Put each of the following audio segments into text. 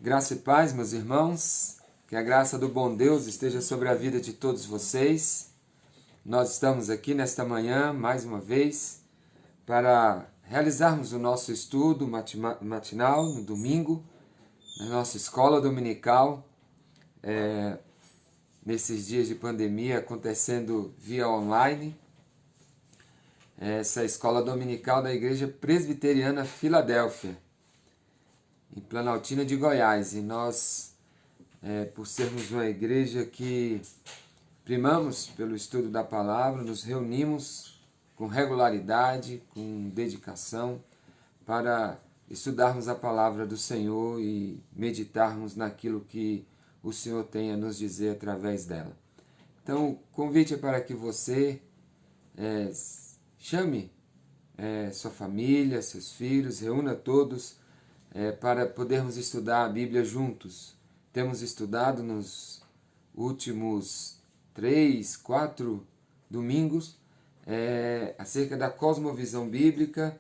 Graça e paz, meus irmãos, que a graça do bom Deus esteja sobre a vida de todos vocês. Nós estamos aqui nesta manhã, mais uma vez, para realizarmos o nosso estudo matinal, no domingo, na nossa escola dominical, nesses dias de pandemia acontecendo via online. Essa escola dominical da Igreja Presbiteriana Filadélfia, em Planaltina de Goiás, e nós, por sermos uma igreja que primamos pelo estudo da palavra, nos reunimos com regularidade, com dedicação, para estudarmos a palavra do Senhor e meditarmos naquilo que o Senhor tem a nos dizer através dela. Então, o convite é para que você chame sua família, seus filhos, reúna todos para podermos estudar a Bíblia juntos. Temos estudado nos últimos 3, 4 domingos acerca da cosmovisão bíblica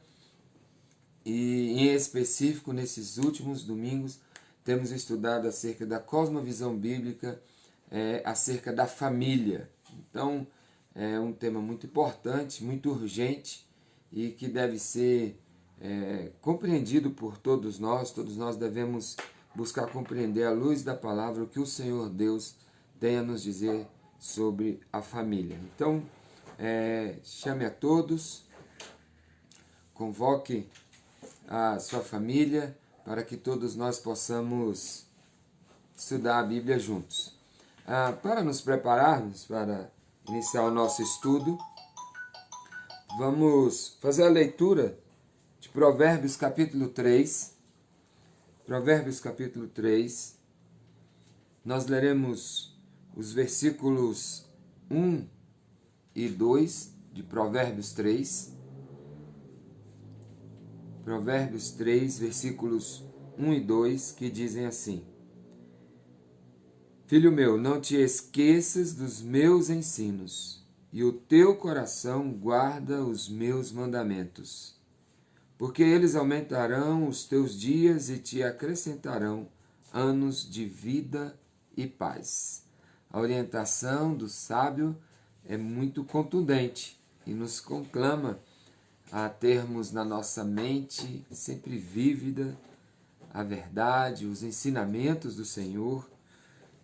e, em específico, nesses últimos domingos, temos estudado acerca da cosmovisão bíblica, acerca da família. Então, é um tema muito importante, muito urgente e que deve ser compreendido por todos nós devemos buscar compreender à luz da palavra o que o Senhor Deus tem a nos dizer sobre a família. Então, chame a todos, convoque a sua família para que todos nós possamos estudar a Bíblia juntos. Para nos prepararmos para iniciar o nosso estudo, vamos fazer a leitura de Provérbios capítulo 3. Provérbios capítulo 3. Nós leremos os versículos 1 e 2 de Provérbios 3. Provérbios 3, versículos 1 e 2, que dizem assim: Filho meu, não te esqueças dos meus ensinos, e o teu coração guarda os meus mandamentos, porque eles aumentarão os teus dias e te acrescentarão anos de vida e paz. A orientação do sábio é muito contundente e nos conclama a termos na nossa mente sempre vívida a verdade, os ensinamentos do Senhor,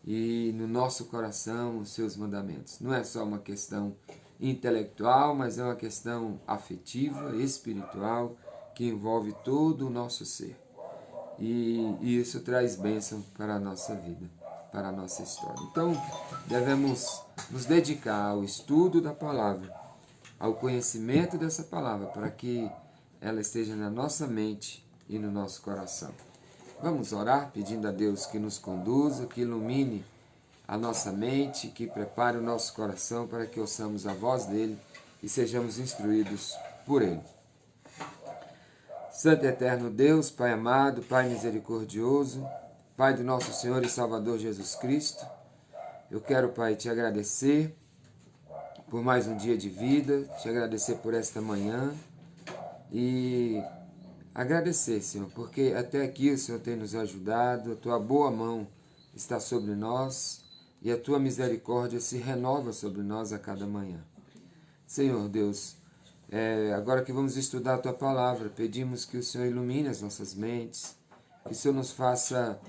e no nosso coração os seus mandamentos. Não é só uma questão intelectual, mas é uma questão afetiva, espiritual, que envolve todo o nosso ser. E isso traz bênção para a nossa vida, para a nossa história. Então, devemos nos dedicar ao estudo da palavra, ao conhecimento dessa palavra, para que ela esteja na nossa mente e no nosso coração. Vamos orar pedindo a Deus que nos conduza, que ilumine a nossa mente, que prepare o nosso coração para que ouçamos a voz dele e sejamos instruídos por ele. Santo e eterno Deus, Pai amado, Pai misericordioso, Pai do nosso Senhor e Salvador Jesus Cristo, eu quero, Pai, te agradecer por mais um dia de vida, te agradecer por esta manhã e agradecer, Senhor, porque até aqui o Senhor tem nos ajudado, a tua boa mão está sobre nós e a tua misericórdia se renova sobre nós a cada manhã. Senhor Deus, agora que vamos estudar a tua palavra, pedimos que o Senhor ilumine as nossas mentes, que o Senhor nos faça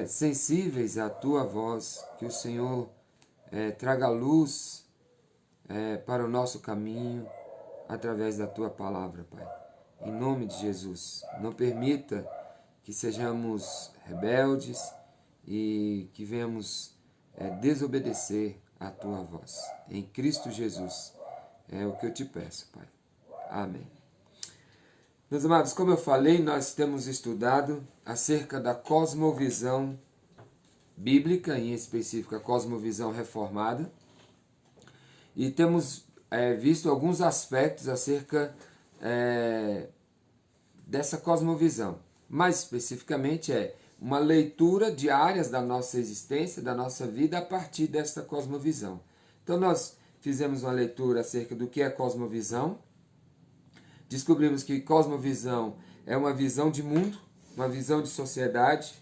sensíveis à tua voz, que o Senhor traga luz para o nosso caminho através da tua palavra, Pai. Em nome de Jesus, não permita que sejamos rebeldes e que venhamos desobedecer a tua voz. Em Cristo Jesus é o que eu te peço, Pai. Amém. Meus amados, como eu falei, nós temos estudado acerca da cosmovisão bíblica, em específico a cosmovisão reformada, e temos visto alguns aspectos acerca dessa cosmovisão. Mais especificamente uma leitura de áreas da nossa existência, da nossa vida, a partir desta cosmovisão. Então nós fizemos uma leitura acerca do que é cosmovisão, descobrimos que cosmovisão é uma visão de mundo, uma visão de sociedade,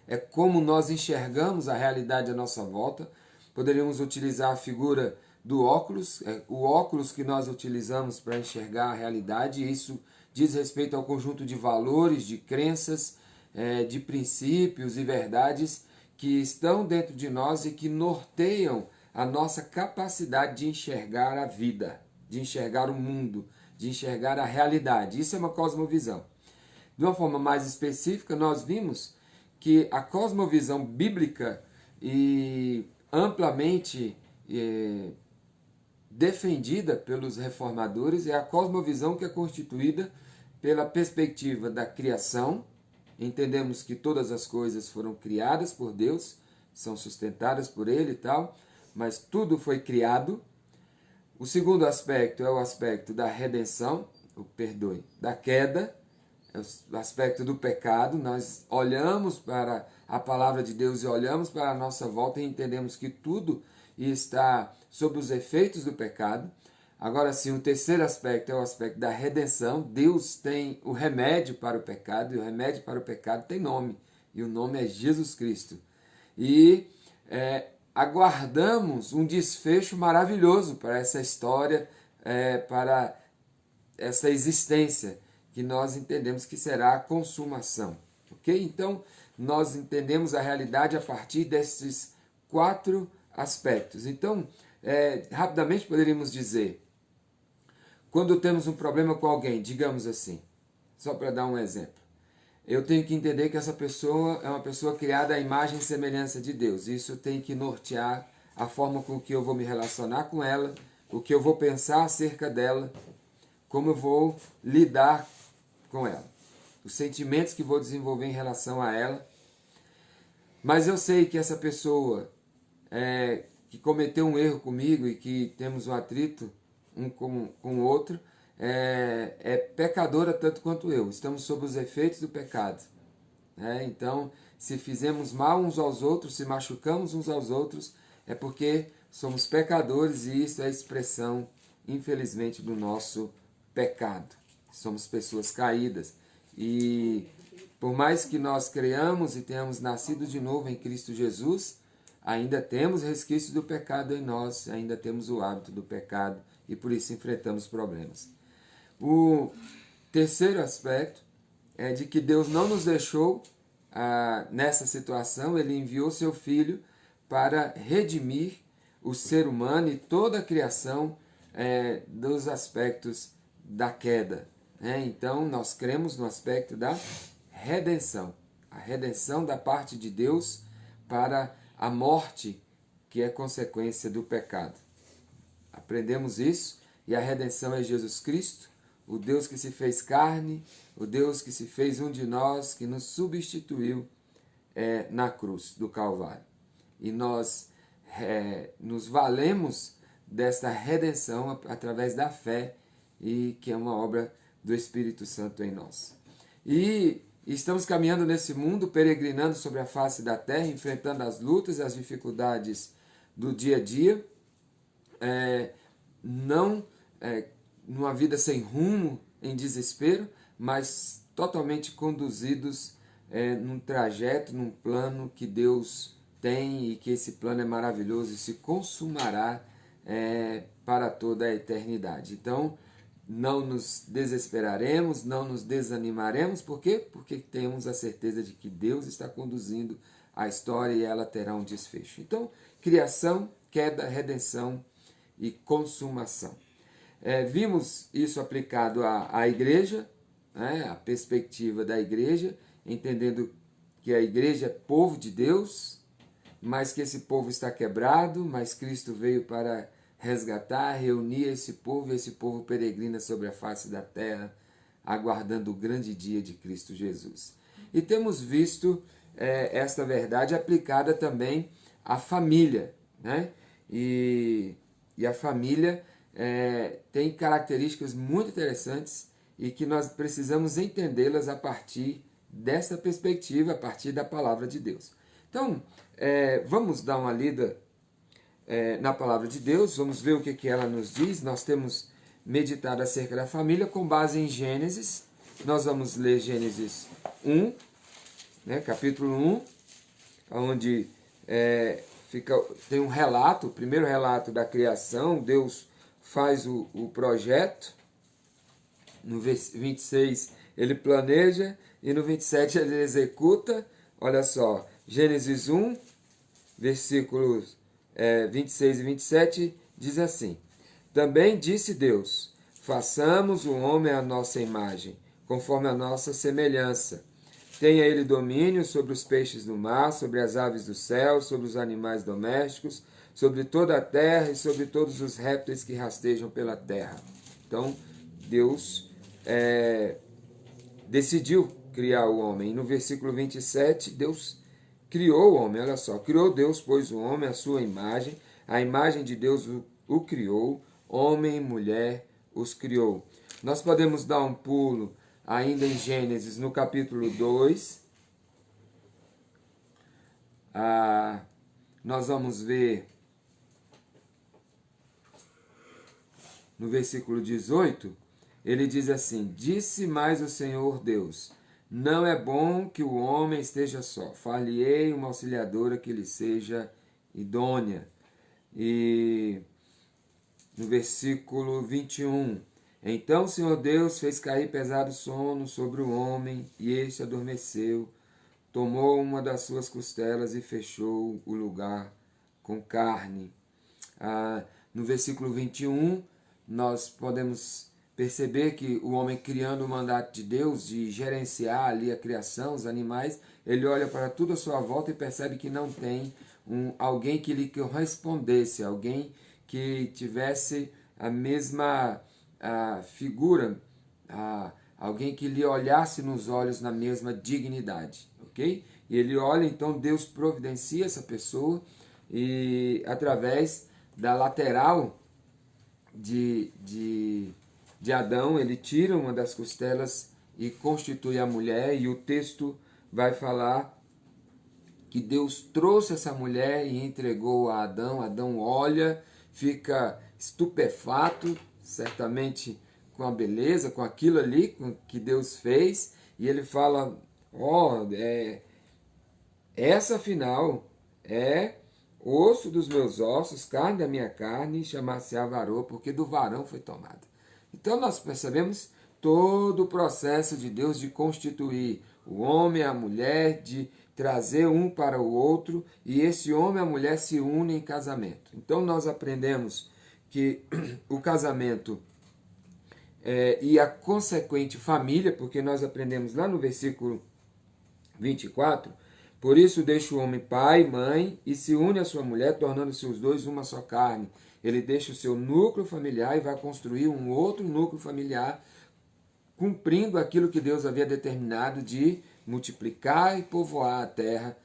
é como nós enxergamos a realidade à nossa volta. Poderíamos utilizar a figura do óculos, o óculos que nós utilizamos para enxergar a realidade, e isso diz respeito ao conjunto de valores, de crenças, de princípios e verdades que estão dentro de nós e que norteiam a nossa capacidade de enxergar a vida, de enxergar o mundo, de enxergar a realidade. Isso é uma cosmovisão. De uma forma mais específica, nós vimos que a cosmovisão bíblica e amplamente defendida pelos reformadores é a cosmovisão que é constituída pela perspectiva da criação. Entendemos que todas as coisas foram criadas por Deus, são sustentadas por Ele e tal, mas tudo foi criado. O segundo aspecto é o aspecto da redenção, da queda, é o aspecto do pecado. Nós olhamos para a palavra de Deus e olhamos para a nossa volta e entendemos que tudo está sob os efeitos do pecado. Agora sim, o terceiro aspecto é o aspecto da redenção. Deus tem o remédio para o pecado, e o remédio para o pecado tem nome, e o nome é Jesus Cristo. E aguardamos um desfecho maravilhoso para essa história, para essa existência, que nós entendemos que será a consumação. Ok? Então, nós entendemos a realidade a partir desses 4 aspectos. Então, rapidamente poderíamos dizer, quando temos um problema com alguém, digamos assim, só para dar um exemplo, eu tenho que entender que essa pessoa é uma pessoa criada à imagem e semelhança de Deus. Isso tem que nortear a forma com que eu vou me relacionar com ela, o que eu vou pensar acerca dela, como eu vou lidar com ela, os sentimentos que vou desenvolver em relação a ela. Mas eu sei que essa pessoa que cometeu um erro comigo e que temos um atrito um com o outro, é pecadora tanto quanto eu. Estamos sob os efeitos do pecado. Então, se fizemos mal uns aos outros, se machucamos uns aos outros, é porque somos pecadores, e isso é a expressão, infelizmente, do nosso pecado. Somos pessoas caídas. E por mais que nós creamos e tenhamos nascido de novo em Cristo Jesus, ainda temos resquícios do pecado em nós, ainda temos o hábito do pecado, e por isso enfrentamos problemas. O terceiro aspecto é de que Deus não nos deixou nessa situação. Ele enviou seu Filho para redimir o ser humano e toda a criação dos aspectos da queda. Então, nós cremos no aspecto da redenção. A redenção da parte de Deus para a morte, que é consequência do pecado. Aprendemos isso, e a redenção é Jesus Cristo, o Deus que se fez carne, o Deus que se fez um de nós, que nos substituiu na cruz do Calvário. E nós nos valemos desta redenção através da fé, e que é uma obra do Espírito Santo em nós. E estamos caminhando nesse mundo, peregrinando sobre a face da terra, enfrentando as lutas e as dificuldades do dia a dia, não numa vida sem rumo, em desespero, mas totalmente conduzidos num trajeto, num plano que Deus tem, e que esse plano é maravilhoso e se consumará para toda a eternidade. Então, não nos desesperaremos, não nos desanimaremos. Por quê? Porque temos a certeza de que Deus está conduzindo a história e ela terá um desfecho. Então, criação, queda, redenção e consumação. Vimos isso aplicado à igreja, a perspectiva da igreja, entendendo que a igreja é povo de Deus, mas que esse povo está quebrado, mas Cristo veio para resgatar, reunir esse povo peregrina sobre a face da terra, aguardando o grande dia de Cristo Jesus. E temos visto esta verdade aplicada também à família, E a família tem características muito interessantes e que nós precisamos entendê-las a partir dessa perspectiva, a partir da palavra de Deus. Então, vamos dar uma lida na palavra de Deus, vamos ver o que ela nos diz. Nós temos meditado acerca da família com base em Gênesis. Nós vamos ler Gênesis 1, capítulo 1, onde tem um relato, o primeiro relato da criação. Deus faz o projeto, no 26 ele planeja, e no 27 ele executa. Olha só, Gênesis 1, versículos 26 e 27, diz assim: Também disse Deus, façamos o homem à nossa imagem, conforme a nossa semelhança. Tenha ele domínio sobre os peixes do mar, sobre as aves do céu, sobre os animais domésticos, sobre toda a terra e sobre todos os répteis que rastejam pela terra. Então, Deus decidiu criar o homem. E no versículo 27, Deus criou o homem. Olha só, criou Deus, pois, o homem à sua imagem, a imagem de Deus o criou, homem e mulher os criou. Nós podemos dar um pulo ainda em Gênesis, no capítulo 2. Nós vamos ver no versículo 18, ele diz assim: Disse mais o Senhor Deus, não é bom que o homem esteja só, far-lhe-ei uma auxiliadora que lhe seja idônea. E no versículo 21, então o Senhor Deus fez cair pesado sono sobre o homem, e este adormeceu, tomou uma das suas costelas e fechou o lugar com carne. No versículo 21, nós podemos perceber que o homem, criando o mandato de Deus de gerenciar ali a criação, os animais, ele olha para tudo à sua volta e percebe que não tem alguém que lhe correspondesse, alguém que tivesse a mesma figura, alguém que lhe olhasse nos olhos na mesma dignidade, ok? E ele olha, então Deus providencia essa pessoa, e através da lateral de Adão, ele tira uma das costelas e constitui a mulher, e o texto vai falar que Deus trouxe essa mulher e entregou a Adão. Adão olha, fica estupefato, certamente com a beleza, com aquilo ali que Deus fez, e ele fala: essa afinal é osso dos meus ossos, carne da minha carne, chamar-se-á varão, porque do varão foi tomada. Então nós percebemos todo o processo de Deus de constituir o homem e a mulher, de trazer um para o outro, e esse homem e a mulher se unem em casamento. Então nós aprendemos que o casamento e a consequente família, porque nós aprendemos lá no versículo 24, por isso deixa o homem pai e mãe e se une à sua mulher, tornando-se os dois uma só carne. Ele deixa o seu núcleo familiar e vai construir um outro núcleo familiar, cumprindo aquilo que Deus havia determinado de multiplicar e povoar a terra,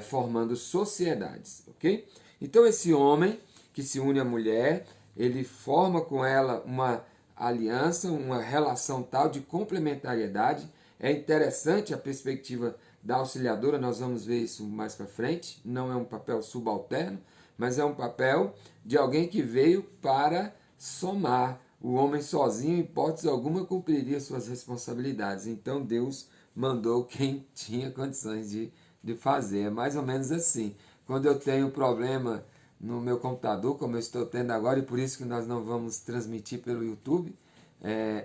formando sociedades, ok? Então esse homem que se une à mulher, ele forma com ela uma aliança, uma relação tal de complementariedade. É interessante a perspectiva da auxiliadora, nós vamos ver isso mais para frente. Não é um papel subalterno, mas é um papel de alguém que veio para somar. O homem sozinho, em hipótese alguma, cumpriria suas responsabilidades. Então Deus mandou quem tinha condições de fazer. É mais ou menos assim. Quando eu tenho problema no meu computador, como eu estou tendo agora, e por isso que nós não vamos transmitir pelo YouTube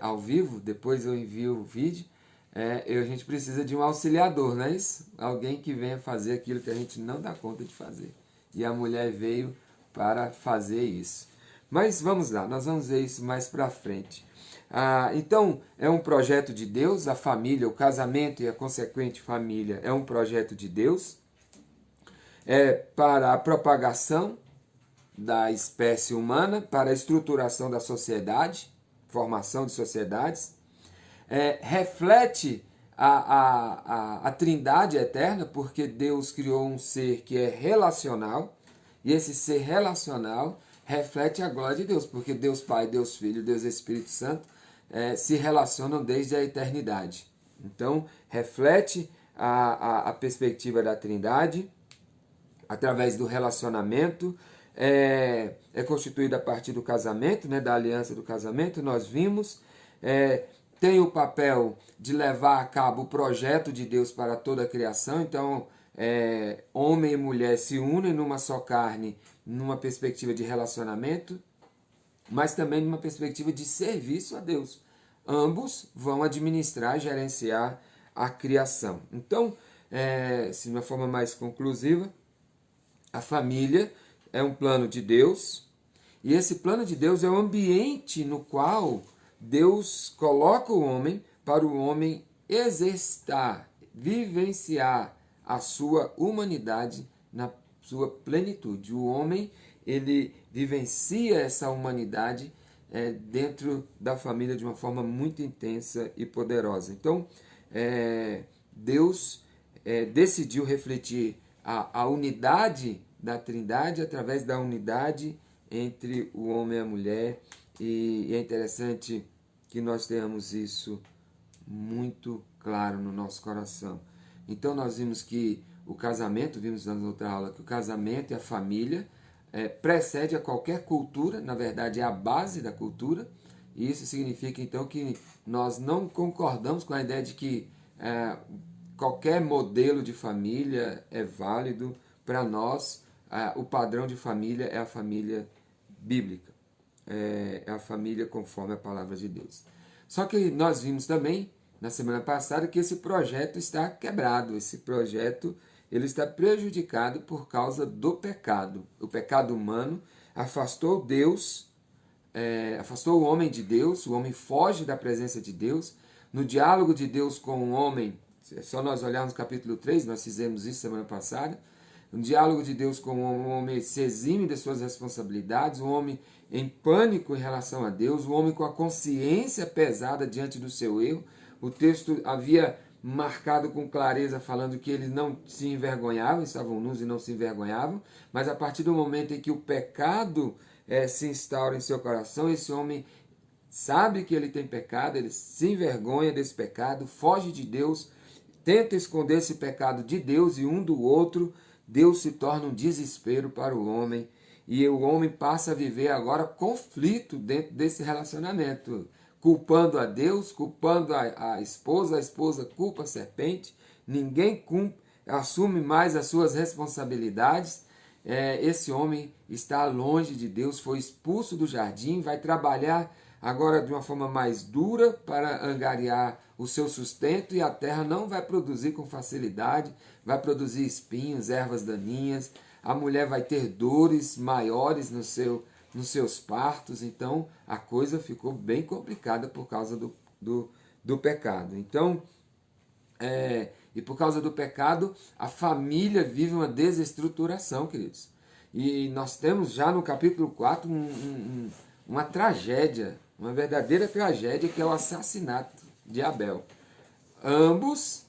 ao vivo, depois eu envio o vídeo, a gente precisa de um auxiliador, não é isso? Alguém que venha fazer aquilo que a gente não dá conta de fazer. E a mulher veio para fazer isso. Mas vamos lá, nós vamos ver isso mais para frente. Então, é um projeto de Deus, a família, o casamento e a consequente família é um projeto de Deus. É para a propagação da espécie humana, para a estruturação da sociedade, formação de sociedades. Reflete a trindade eterna, porque Deus criou um ser que é relacional, e esse ser relacional reflete a glória de Deus, porque Deus Pai, Deus Filho, Deus Espírito Santo se relacionam desde a eternidade. Então, reflete a perspectiva da trindade, através do relacionamento, é constituído a partir do casamento, da aliança do casamento, nós vimos, tem o papel de levar a cabo o projeto de Deus para toda a criação. Então, homem e mulher se unem numa só carne, numa perspectiva de relacionamento, mas também numa perspectiva de serviço a Deus. Ambos vão administrar, gerenciar a criação. Então, de uma forma mais conclusiva, a família é um plano de Deus, e esse plano de Deus é o ambiente no qual Deus coloca o homem para o homem exercitar, vivenciar a sua humanidade na sua plenitude. O homem, ele vivencia essa humanidade dentro da família de uma forma muito intensa e poderosa. Então, Deus decidiu refletir a unidade da Trindade através da unidade entre o homem e a mulher, e é interessante que nós tenhamos isso muito claro no nosso coração. Então nós vimos que o casamento, vimos na outra aula que o casamento e a família precede a qualquer cultura, na verdade é a base da cultura, e isso significa então que nós não concordamos com a ideia de que qualquer modelo de família é válido. Para nós, o padrão de família é a família bíblica, é a família conforme a palavra de Deus. Só que nós vimos também, na semana passada, que esse projeto está quebrado, esse projeto ele está prejudicado por causa do pecado. O pecado humano afastou Deus, afastou o homem de Deus, o homem foge da presença de Deus. No diálogo de Deus com o homem, é só nós olharmos no capítulo 3, nós fizemos isso semana passada, no diálogo de Deus com o homem se exime das suas responsabilidades, o homem em pânico em relação a Deus, o homem com a consciência pesada diante do seu erro. O texto havia marcado com clareza, falando que eles não se envergonhavam, estavam nus e não se envergonhavam, mas a partir do momento em que o pecado se instaura em seu coração, esse homem sabe que ele tem pecado, ele se envergonha desse pecado, foge de Deus, tenta esconder esse pecado de Deus e um do outro. Deus se torna um desespero para o homem, e o homem passa a viver agora conflito dentro desse relacionamento, culpando a Deus, culpando a esposa culpa a serpente, ninguém assume mais as suas responsabilidades. Esse homem está longe de Deus, foi expulso do jardim, vai trabalhar agora de uma forma mais dura para angariar o seu sustento, e a terra não vai produzir com facilidade, vai produzir espinhos, ervas daninhas, a mulher vai ter dores maiores nos seus partos. Então a coisa ficou bem complicada por causa do pecado. Então, e por causa do pecado, a família vive uma desestruturação, queridos. E nós temos já no capítulo 4 uma tragédia, uma verdadeira tragédia, que é o assassinato de Abel. Ambos,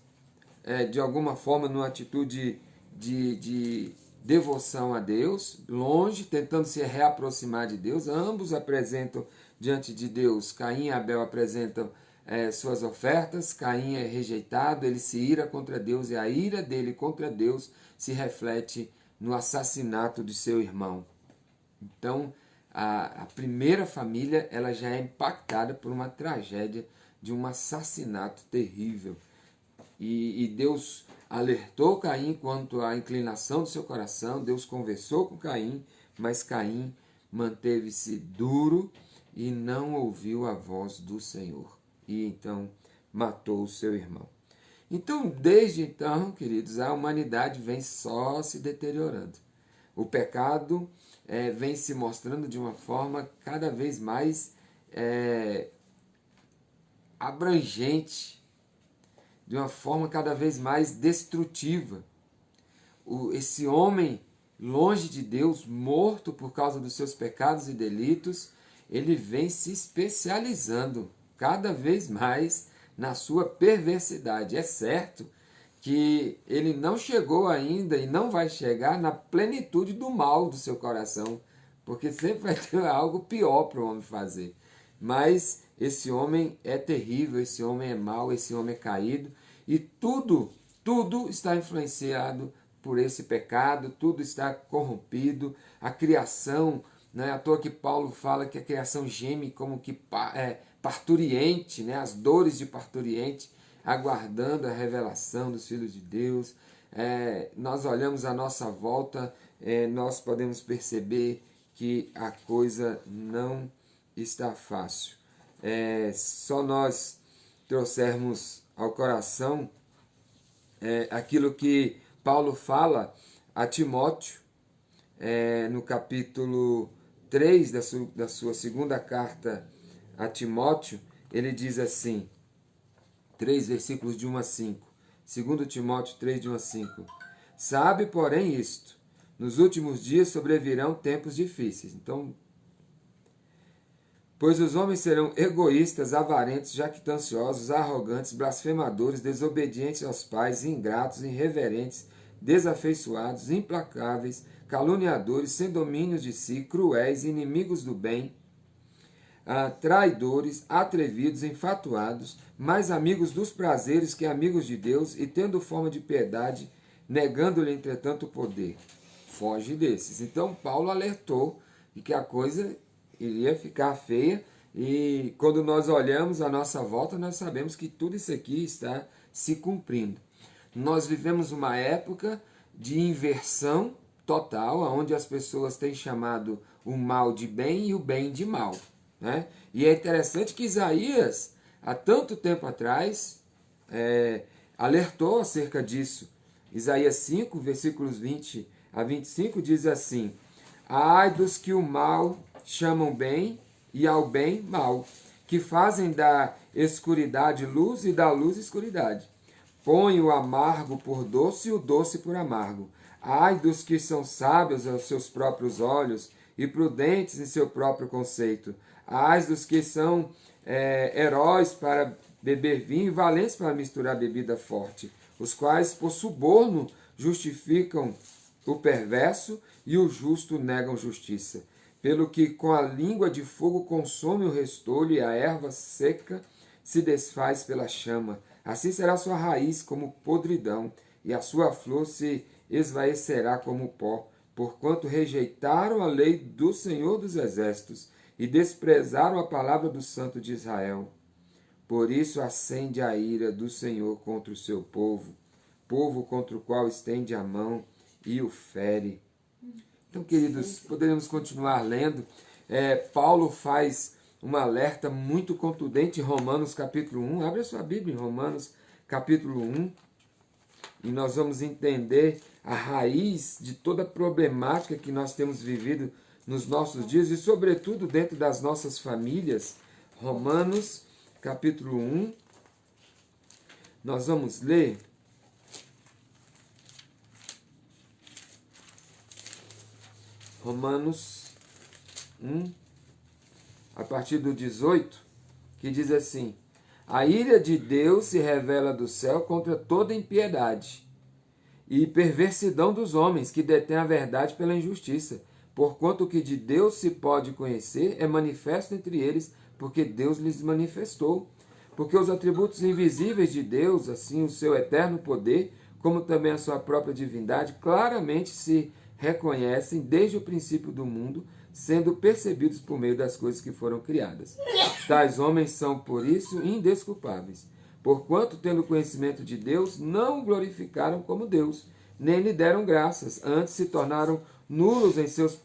de alguma forma, numa atitude de devoção a Deus, longe, tentando se reaproximar de Deus, ambos apresentam diante de Deus, Caim e Abel apresentam suas ofertas, Caim é rejeitado, ele se ira contra Deus, e a ira dele contra Deus se reflete no assassinato de seu irmão. Então, a primeira família ela já é impactada por uma tragédia de um assassinato terrível. E Deus alertou Caim quanto à inclinação do seu coração, Deus conversou com Caim, mas Caim manteve-se duro e não ouviu a voz do Senhor. E então matou o seu irmão. Então, desde então, queridos, a humanidade vem só se deteriorando. O pecado vem se mostrando de uma forma cada vez mais abrangente, de uma forma cada vez mais destrutiva. Esse homem, longe de Deus, morto por causa dos seus pecados e delitos, ele vem se especializando cada vez mais na sua perversidade. É certo que ele não chegou ainda e não vai chegar na plenitude do mal do seu coração, porque sempre vai ter algo pior para o homem fazer. Mas esse homem é terrível, esse homem é mau, esse homem é caído, e tudo está influenciado por esse pecado, tudo está corrompido. A criação, não é à toa que Paulo fala que a criação geme como que parturiente, né? As dores de parturiente, aguardando a revelação dos filhos de Deus. nós olhamos à nossa volta, nós podemos perceber que a coisa não está fácil. Só nós trouxermos ao coração aquilo que Paulo fala a Timóteo, no capítulo 3 da sua segunda carta a Timóteo, ele diz assim, 3 versículos de 1 a 5, 2 Timóteo 3, de 1 a 5. Sabe, porém, isto, nos últimos dias sobrevirão tempos difíceis. Então, pois os homens serão egoístas, avarentos, jactanciosos, arrogantes, blasfemadores, desobedientes aos pais, ingratos, irreverentes, desafeiçoados, implacáveis, caluniadores, sem domínios de si, cruéis, inimigos do bem, traidores, atrevidos, enfatuados, mais amigos dos prazeres que amigos de Deus, e tendo forma de piedade, negando-lhe, entretanto, o poder. Foge desses. Então, Paulo alertou de que a coisa iria ficar feia, e quando nós olhamos à nossa volta, nós sabemos que tudo isso aqui está se cumprindo. Nós vivemos uma época de inversão total, onde as pessoas têm chamado o mal de bem e o bem de mal, né? E é interessante que Isaías, há tanto tempo atrás, alertou acerca disso. Isaías 5, versículos 20 a 25, diz assim: ai dos que o mal chamam bem e ao bem mal, que fazem da escuridade luz e da luz escuridade. Põe o amargo por doce e o doce por amargo. Ai dos que são sábios aos seus próprios olhos e prudentes em seu próprio conceito. Ai dos que são heróis para beber vinho e valentes para misturar bebida forte, os quais por suborno justificam o perverso e o justo negam justiça. Pelo que com a língua de fogo consome o restolho e a erva seca se desfaz pela chama. Assim será sua raiz como podridão, e a sua flor se esvaecerá como pó, porquanto rejeitaram a lei do Senhor dos Exércitos e desprezaram a palavra do Santo de Israel. Por isso acende a ira do Senhor contra o seu povo, povo contra o qual estende a mão e o fere. Então, queridos, poderemos continuar lendo. Paulo faz um alerta muito contundente em Romanos capítulo 1. Abre a sua Bíblia em Romanos capítulo 1. E nós vamos entender a raiz de toda a problemática que nós temos vivido nos nossos dias e, sobretudo, dentro das nossas famílias. Romanos capítulo 1. Nós vamos ler Romanos 1, a partir do 18, que diz assim: a ira de Deus se revela do céu contra toda impiedade e perversidão dos homens, que detêm a verdade pela injustiça, porquanto o que de Deus se pode conhecer é manifesto entre eles, porque Deus lhes manifestou. Porque os atributos invisíveis de Deus, assim o seu eterno poder, como também a sua própria divindade, claramente se reconhecem desde o princípio do mundo, sendo percebidos por meio das coisas que foram criadas. Tais homens são, por isso, indesculpáveis, porquanto, tendo conhecimento de Deus, não o glorificaram como Deus, nem lhe deram graças, antes se tornaram nulos em seus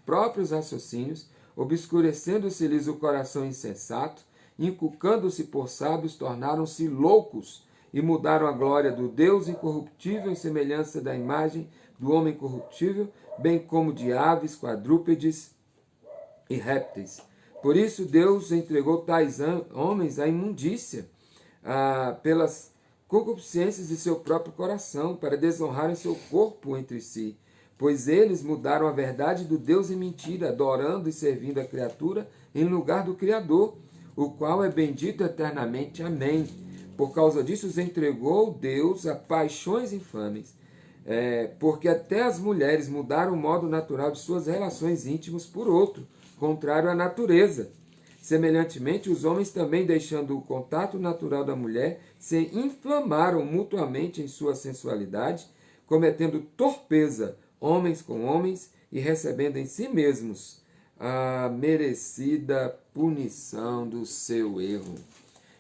próprios raciocínios, obscurecendo-se-lhes o coração insensato, inculcando-se por sábios, tornaram-se loucos, e mudaram a glória do Deus incorruptível em semelhança da imagem do homem corruptível, bem como de aves, quadrúpedes e répteis. Por isso Deus entregou tais homens à imundícia, pelas concupiscências de seu próprio coração, para desonrarem seu corpo entre si. Pois eles mudaram a verdade do Deus em mentira, adorando e servindo a criatura em lugar do Criador, o qual é bendito eternamente. Amém. Por causa disso os entregou Deus a paixões infames, porque até as mulheres mudaram o modo natural de suas relações íntimas por outro, contrário à natureza. Semelhantemente, os homens também, deixando o contato natural da mulher, se inflamaram mutuamente em sua sensualidade, cometendo torpeza homens com homens e recebendo em si mesmos a merecida punição do seu erro.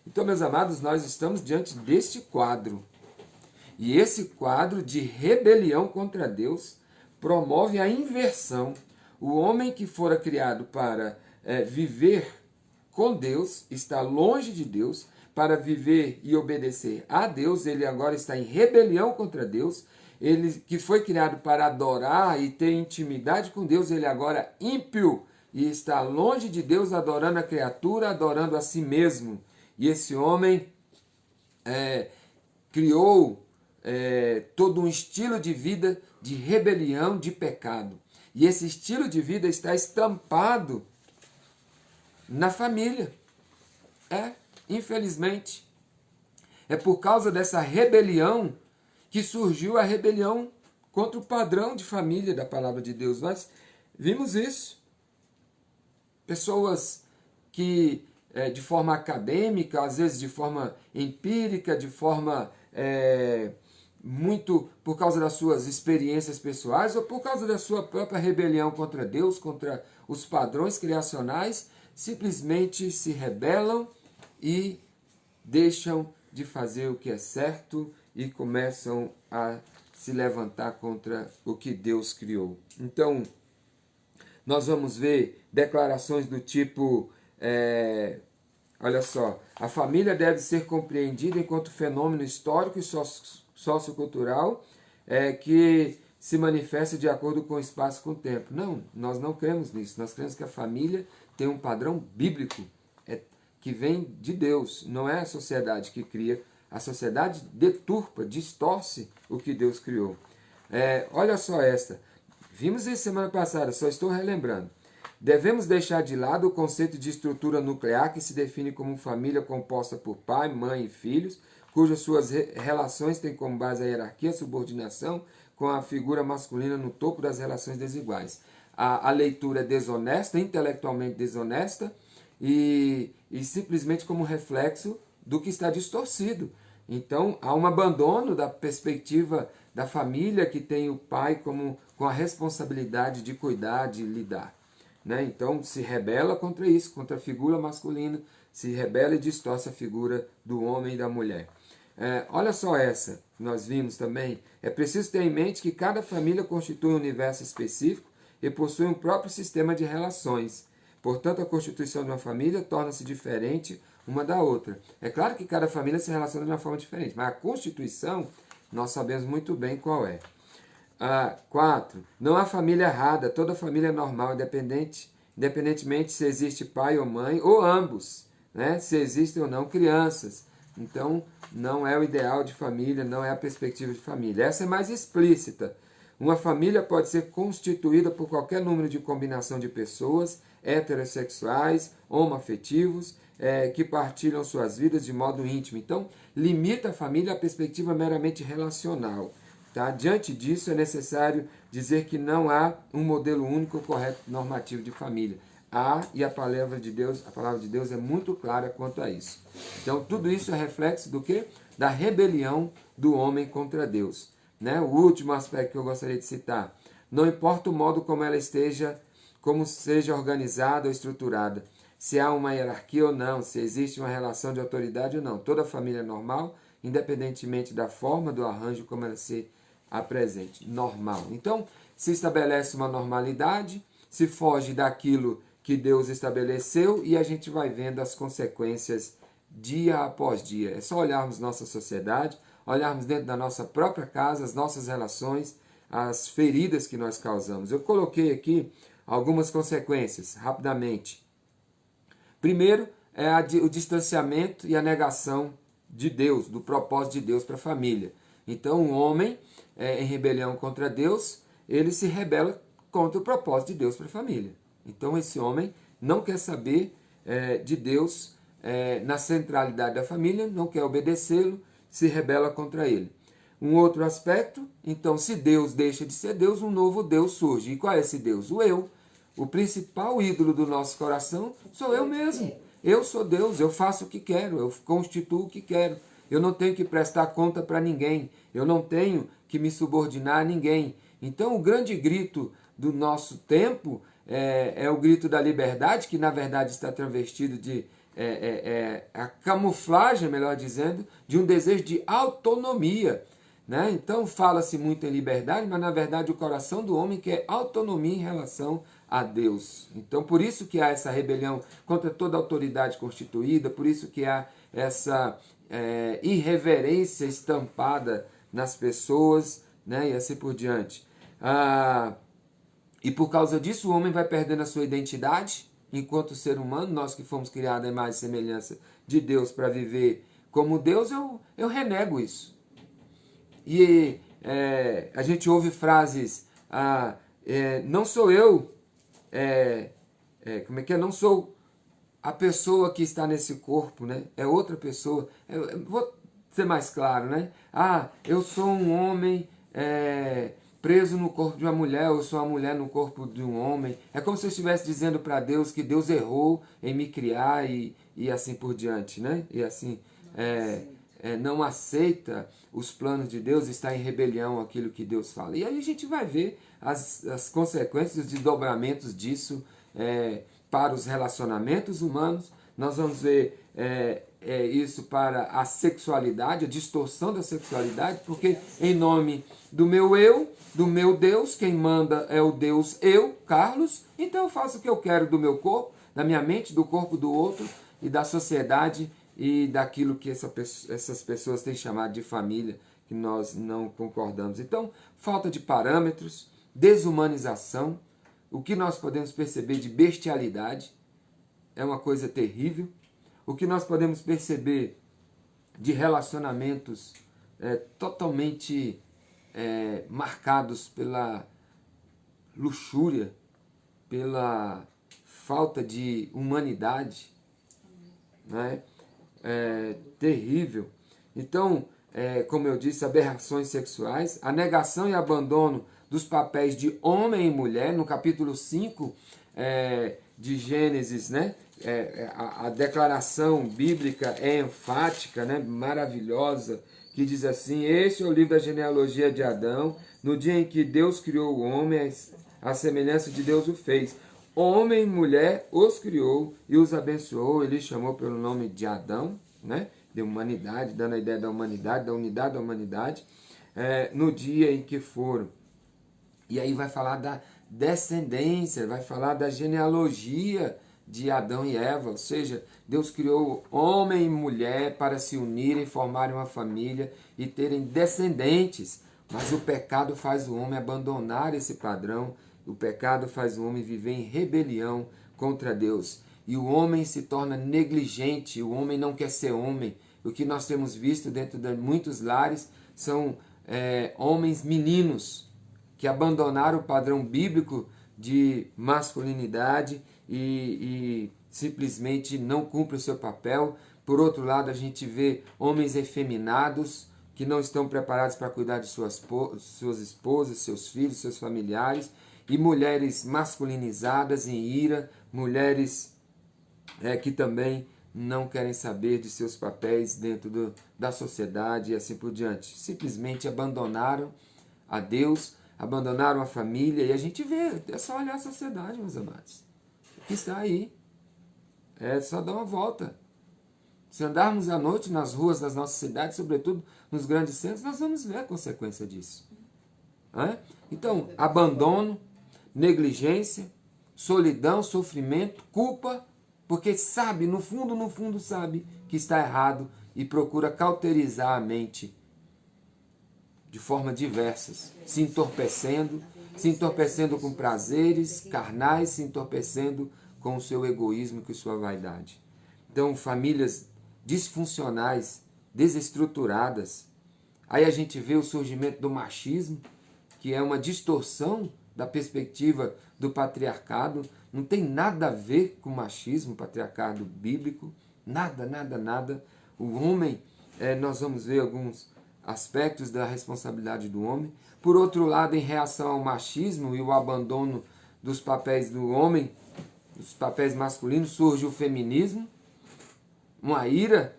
Então, meus amados, nós estamos diante deste quadro. E esse quadro de rebelião contra Deus promove a inversão. O homem que fora criado para viver com Deus, está longe de Deus, para viver e obedecer a Deus, ele agora está em rebelião contra Deus. Ele que foi criado para adorar e ter intimidade com Deus, ele agora é ímpio e está longe de Deus, adorando a criatura, adorando a si mesmo. E esse homem criou todo um estilo de vida de rebelião, de pecado. E esse estilo de vida está estampado na família. Infelizmente. É por causa dessa rebelião que surgiu a rebelião contra o padrão de família da palavra de Deus. Nós vimos isso. Pessoas que, de forma acadêmica, às vezes de forma empírica, de forma muito por causa das suas experiências pessoais ou por causa da sua própria rebelião contra Deus, contra os padrões criacionais, simplesmente se rebelam e deixam de fazer o que é certo e começam a se levantar contra o que Deus criou. Então, nós vamos ver declarações do tipo, olha só, a família deve ser compreendida enquanto fenômeno histórico e sociocultural que se manifesta de acordo com o espaço e com o tempo. Não, nós não cremos nisso. Nós cremos que a família tem um padrão bíblico que vem de Deus. Não é a sociedade que cria. A sociedade deturpa, distorce o que Deus criou. Olha só esta. Vimos isso semana passada, só estou relembrando. Devemos deixar de lado o conceito de estrutura nuclear que se define como família composta por pai, mãe e filhos, cujas suas relações têm como base a hierarquia, a subordinação, com a figura masculina no topo das relações desiguais. A leitura é desonesta, intelectualmente desonesta, e simplesmente como reflexo do que está distorcido. Então, há um abandono da perspectiva da família que tem o pai com a responsabilidade de cuidar, de lidar. Então, se rebela contra isso, contra a figura masculina, se rebela e distorce a figura do homem e da mulher. Olha só essa, nós vimos também. É preciso ter em mente que cada família constitui um universo específico e possui um próprio sistema de relações. Portanto, a constituição de uma família torna-se diferente uma da outra. É claro que cada família se relaciona de uma forma diferente, mas a constituição nós sabemos muito bem qual é. 4. Não há família errada, toda família é normal, independentemente se existe pai ou mãe, ou ambos, se existem ou não crianças. Então, não é o ideal de família, não é a perspectiva de família. Essa é mais explícita. Uma família pode ser constituída por qualquer número de combinação de pessoas, heterossexuais, homoafetivos, que partilham suas vidas de modo íntimo. Então, limita a família à perspectiva meramente relacional. Diante disso, é necessário dizer que não há um modelo único correto normativo de família. E a palavra de Deus é muito clara quanto a isso. Então, tudo isso é reflexo do quê? Da rebelião do homem contra Deus. O último aspecto que eu gostaria de citar. Não importa o modo como ela esteja, como seja organizada ou estruturada, se há uma hierarquia ou não, se existe uma relação de autoridade ou não. Toda família é normal, independentemente da forma, do arranjo, como ela se apresente. Normal. Então, se estabelece uma normalidade, se foge daquilo que Deus estabeleceu e a gente vai vendo as consequências dia após dia. É só olharmos nossa sociedade, olharmos dentro da nossa própria casa, as nossas relações, as feridas que nós causamos. Eu coloquei aqui algumas consequências, rapidamente. Primeiro, o distanciamento e a negação de Deus, do propósito de Deus para a família. Então, um homem em rebelião contra Deus, ele se rebela contra o propósito de Deus para a família. Então, esse homem não quer saber de Deus na centralidade da família, não quer obedecê-lo, se rebela contra ele. Um outro aspecto, então, se Deus deixa de ser Deus, um novo Deus surge. E qual é esse Deus? O eu. O principal ídolo do nosso coração sou eu mesmo. Eu sou Deus, eu faço o que quero, eu constituo o que quero. Eu não tenho que prestar conta para ninguém, eu não tenho que me subordinar a ninguém. Então, o grande grito do nosso tempo é o grito da liberdade, que na verdade está travestido de a camuflagem, melhor dizendo, de um desejo de autonomia. né? Então fala-se muito em liberdade, mas na verdade o coração do homem quer autonomia em relação a Deus. Então por isso que há essa rebelião contra toda a autoridade constituída, por isso que há essa irreverência estampada nas pessoas, né? E assim por diante. E por causa disso o homem vai perdendo a sua identidade enquanto ser humano. Nós que fomos criados à imagem e semelhança de Deus para viver como Deus, eu renego isso. E a gente ouve frases, não sou eu, como é que é? Não sou a pessoa que está nesse corpo, né? É outra pessoa. Eu vou ser mais claro, né? Eu sou um homem preso no corpo de uma mulher, ou eu sou uma mulher no corpo de um homem. É como se eu estivesse dizendo para Deus que Deus errou em me criar e assim por diante, né? E assim, não aceita os planos de Deus, está em rebelião àquilo que Deus fala. E aí a gente vai ver as consequências, os desdobramentos disso para os relacionamentos humanos. Nós vamos ver isso para a sexualidade, a distorção da sexualidade, porque em nome do meu eu, do meu Deus, quem manda é o Deus eu, Carlos, então eu faço o que eu quero do meu corpo, da minha mente, do corpo do outro e da sociedade e daquilo que essas pessoas têm chamado de família, que nós não concordamos. Então, falta de parâmetros, desumanização, o que nós podemos perceber de bestialidade é uma coisa terrível. O que nós podemos perceber de relacionamentos totalmente marcados pela luxúria, pela falta de humanidade, né? Terrível. Então, como eu disse, aberrações sexuais, a negação e abandono dos papéis de homem e mulher, no capítulo 5 de Gênesis, né? A declaração bíblica é enfática, né? Maravilhosa, que diz assim: este é o livro da genealogia de Adão, no dia em que Deus criou o homem, a semelhança de Deus o fez. Homem e mulher os criou e os abençoou, ele chamou pelo nome de Adão, né? De humanidade, dando a ideia da humanidade, da unidade da humanidade, no dia em que foram. E aí vai falar da descendência, vai falar da genealogia de Adão e Eva, ou seja, Deus criou homem e mulher para se unirem, formarem uma família e terem descendentes, mas o pecado faz o homem abandonar esse padrão, o pecado faz o homem viver em rebelião contra Deus, e o homem se torna negligente, o homem não quer ser homem. O que nós temos visto dentro de muitos lares são homens meninos, que abandonaram o padrão bíblico de masculinidade e simplesmente não cumprem o seu papel. Por outro lado, a gente vê homens efeminados que não estão preparados para cuidar de suas esposas, seus filhos, seus familiares, e mulheres masculinizadas em ira, mulheres que também não querem saber de seus papéis dentro da sociedade e assim por diante. Simplesmente abandonaram a Deus, abandonaram a família, e a gente vê, é só olhar a sociedade, meus amados, que está aí, é só dar uma volta. Se andarmos à noite nas ruas das nossas cidades, sobretudo nos grandes centros, nós vamos ver a consequência disso. Então, abandono, negligência, solidão, sofrimento, culpa, porque sabe, no fundo sabe que está errado e procura cauterizar a mente de formas diversas, se entorpecendo com prazeres carnais, se entorpecendo com o seu egoísmo e com sua vaidade. Então, famílias disfuncionais, desestruturadas. Aí a gente vê o surgimento do machismo, que é uma distorção da perspectiva do patriarcado. Não tem nada a ver com o machismo, o patriarcado bíblico, nada. O homem, nós vamos ver alguns aspectos da responsabilidade do homem. Por outro lado, em reação ao machismo e o abandono dos papéis do homem, dos papéis masculinos, surge o feminismo, uma ira,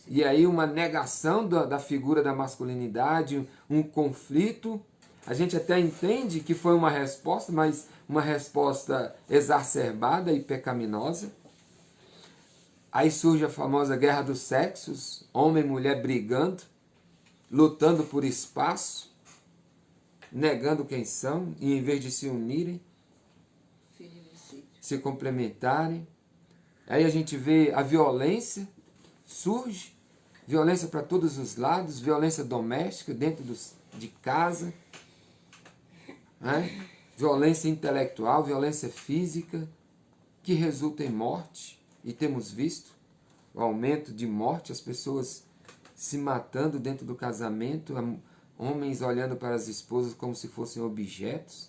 e aí uma negação da figura da masculinidade, um conflito. A gente até entende que foi uma resposta, mas uma resposta exacerbada e pecaminosa. Aí surge a famosa guerra dos sexos, homem e mulher brigando. lutando por espaço, negando quem são, e em vez de se unirem, se complementarem. Aí a gente vê a violência surge, violência para todos os lados, violência doméstica dentro de casa, né? Violência intelectual, violência física, que resulta em morte, e temos visto o aumento de morte, as pessoas se matando dentro do casamento, homens olhando para as esposas como se fossem objetos,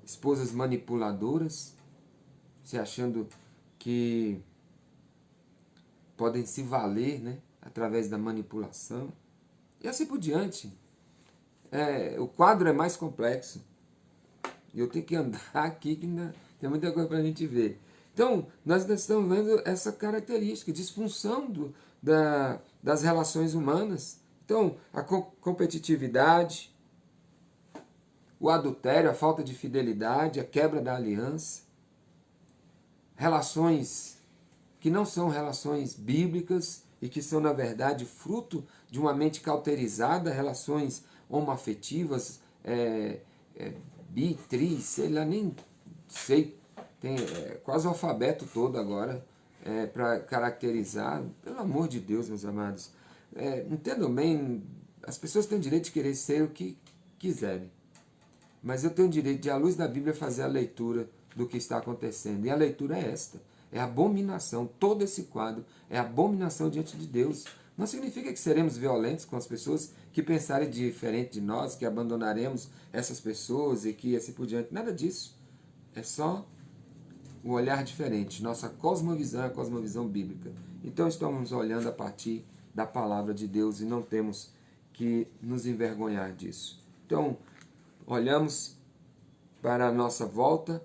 esposas manipuladoras, se achando que podem se valer, né, através da manipulação, e assim por diante. O quadro é mais complexo, e eu tenho que andar aqui, que ainda tem muita coisa para a gente ver. Então, nós estamos vendo essa característica, disfunção das relações humanas. Então, a competitividade, o adultério, a falta de fidelidade, a quebra da aliança, relações que não são relações bíblicas e que são, na verdade, fruto de uma mente cauterizada, relações homoafetivas, bi, tri, sei lá, nem sei, tem quase o alfabeto todo agora para caracterizar. Pelo amor de Deus, meus amados, entendam bem, as pessoas têm o direito de querer ser o que quiserem, mas eu tenho o direito de, à luz da Bíblia, fazer a leitura do que está acontecendo, e a leitura é esta: é abominação. Todo esse quadro é abominação diante de Deus. Não significa que seremos violentos com as pessoas que pensarem diferente de nós, que abandonaremos essas pessoas e que assim por diante. Nada disso. É só um olhar diferente. Nossa cosmovisão é a cosmovisão bíblica. Então estamos olhando a partir da palavra de Deus e não temos que nos envergonhar disso. Então, olhamos para a nossa volta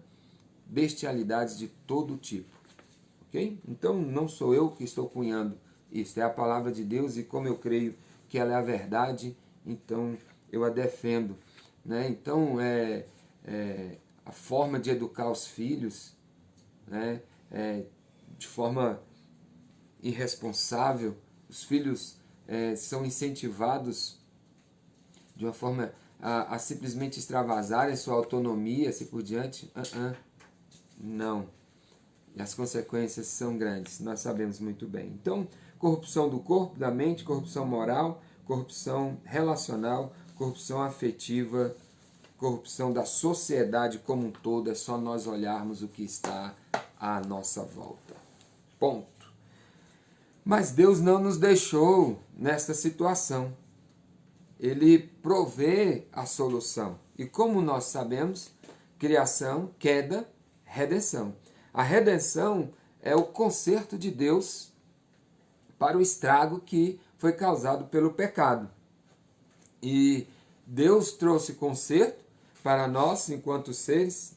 bestialidades de todo tipo. Okay? Então não sou eu que estou cunhando isso, é a palavra de Deus, e como eu creio que ela é a verdade, então eu a defendo. Né? Então a forma de educar os filhos, né? De forma irresponsável, os filhos são incentivados de uma forma a simplesmente extravasarem sua autonomia, assim por diante. Não. E as consequências são grandes, nós sabemos muito bem. Então, corrupção do corpo, da mente, corrupção moral, corrupção relacional, corrupção afetiva, corrupção da sociedade como um todo. É só nós olharmos o que está à nossa volta. Ponto. Mas Deus não nos deixou nesta situação. Ele provê a solução. E como nós sabemos, criação, queda, redenção. A redenção é o conserto de Deus para o estrago que foi causado pelo pecado. E Deus trouxe conserto para nós, enquanto seres,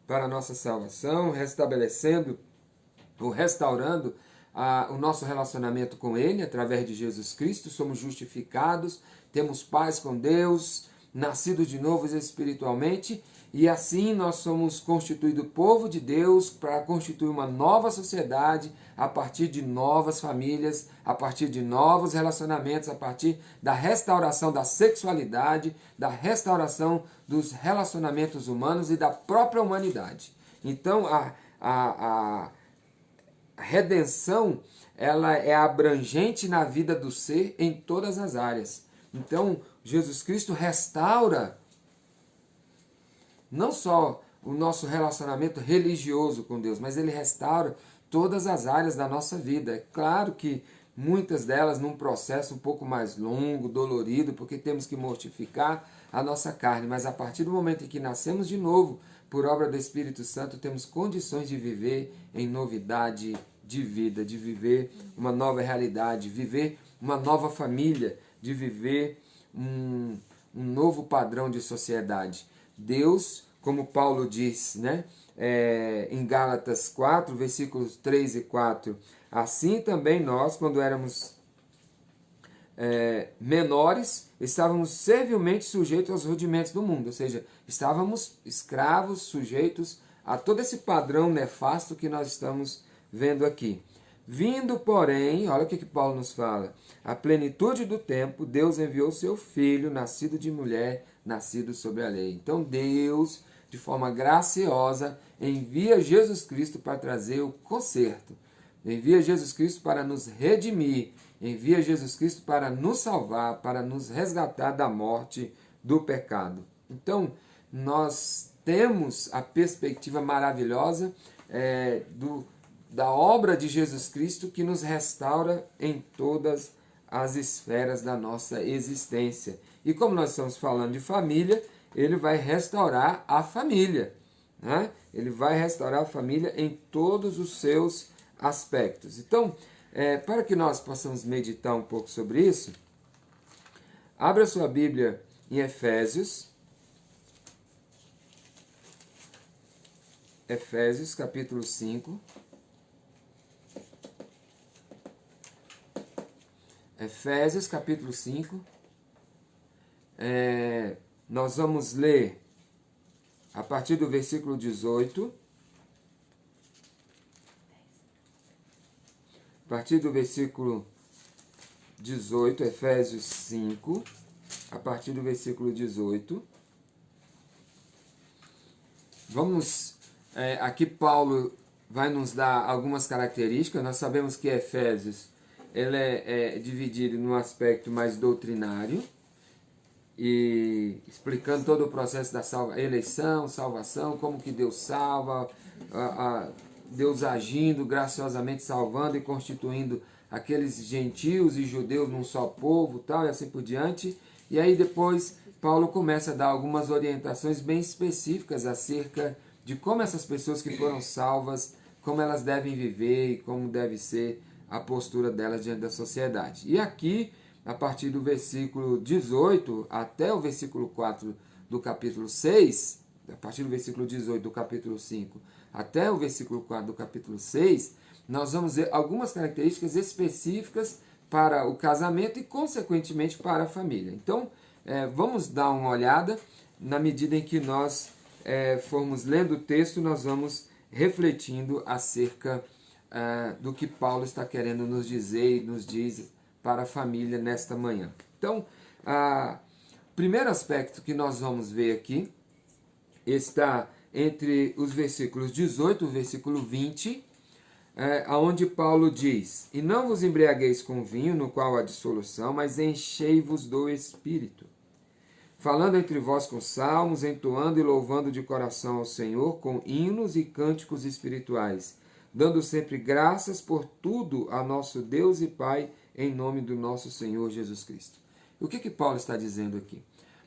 para a nossa salvação, restabelecendo ou restaurando o nosso relacionamento com Ele, através de Jesus Cristo. Somos justificados, temos paz com Deus, nascidos de novo espiritualmente, e assim nós somos constituído povo de Deus para constituir uma nova sociedade a partir de novas famílias, a partir de novos relacionamentos, a partir da restauração da sexualidade, da restauração dos relacionamentos humanos e da própria humanidade. Então a redenção, ela é abrangente na vida do ser em todas as áreas. Então Jesus Cristo restaura não só o nosso relacionamento religioso com Deus, mas Ele restaura todas as áreas da nossa vida. É claro que muitas delas num processo um pouco mais longo, dolorido, porque temos que mortificar a nossa carne, mas a partir do momento em que nascemos de novo, por obra do Espírito Santo, temos condições de viver em novidade de vida, de viver uma nova realidade, de viver uma nova família, de viver um novo padrão de sociedade. Deus, como Paulo diz, né, em Gálatas 4, versículos 3 e 4, assim também nós, quando éramos menores, estávamos servilmente sujeitos aos rudimentos do mundo, ou seja, estávamos escravos, sujeitos a todo esse padrão nefasto que nós estamos vendo aqui. Vindo, porém, olha o que Paulo nos fala, a plenitude do tempo, Deus enviou seu Filho, nascido de mulher, nascido sobre a lei. Então Deus, de forma graciosa, envia Jesus Cristo para trazer o conserto. Envia Jesus Cristo para nos redimir. Envia Jesus Cristo para nos salvar, para nos resgatar da morte, do pecado. Então, nós temos a perspectiva maravilhosa da obra de Jesus Cristo que nos restaura em todas as esferas da nossa existência. E como nós estamos falando de família, ele vai restaurar a família. Né? Ele vai restaurar a família em todos os seus aspectos. Então, para que nós possamos meditar um pouco sobre isso, abra sua Bíblia em Efésios. Efésios capítulo 5. Efésios capítulo 5. Nós vamos ler a partir do versículo 18. A partir do versículo 18, Efésios 5, a partir do versículo 18. Vamos, aqui Paulo vai nos dar algumas características. Nós sabemos que Efésios ele é dividido num aspecto mais doutrinário, e explicando todo o processo da eleição, salvação, como que Deus salva, Deus agindo, graciosamente salvando e constituindo aqueles gentios e judeus num só povo, tal, e assim por diante. E aí depois Paulo começa a dar algumas orientações bem específicas acerca de como essas pessoas que foram salvas, como elas devem viver e como deve ser a postura delas diante da sociedade. E aqui, a partir do versículo 18 até o versículo 4 do capítulo 6, a partir do versículo 18 do capítulo 5 até o versículo 4 do capítulo 6, nós vamos ver algumas características específicas para o casamento e, consequentemente, para a família. Então, vamos dar uma olhada. Na medida em que nós formos lendo o texto, nós vamos refletindo acerca do que Paulo está querendo nos dizer e nos diz para a família nesta manhã. Então, o primeiro aspecto que nós vamos ver aqui está entre os versículos 18 e o versículo 20, onde Paulo diz: E não vos embriagueis com vinho, no qual há dissolução, mas enchei-vos do Espírito, falando entre vós com salmos, entoando e louvando de coração ao Senhor, com hinos e cânticos espirituais, dando sempre graças por tudo a nosso Deus e Pai, em nome do nosso Senhor Jesus Cristo. O que Paulo está dizendo aqui?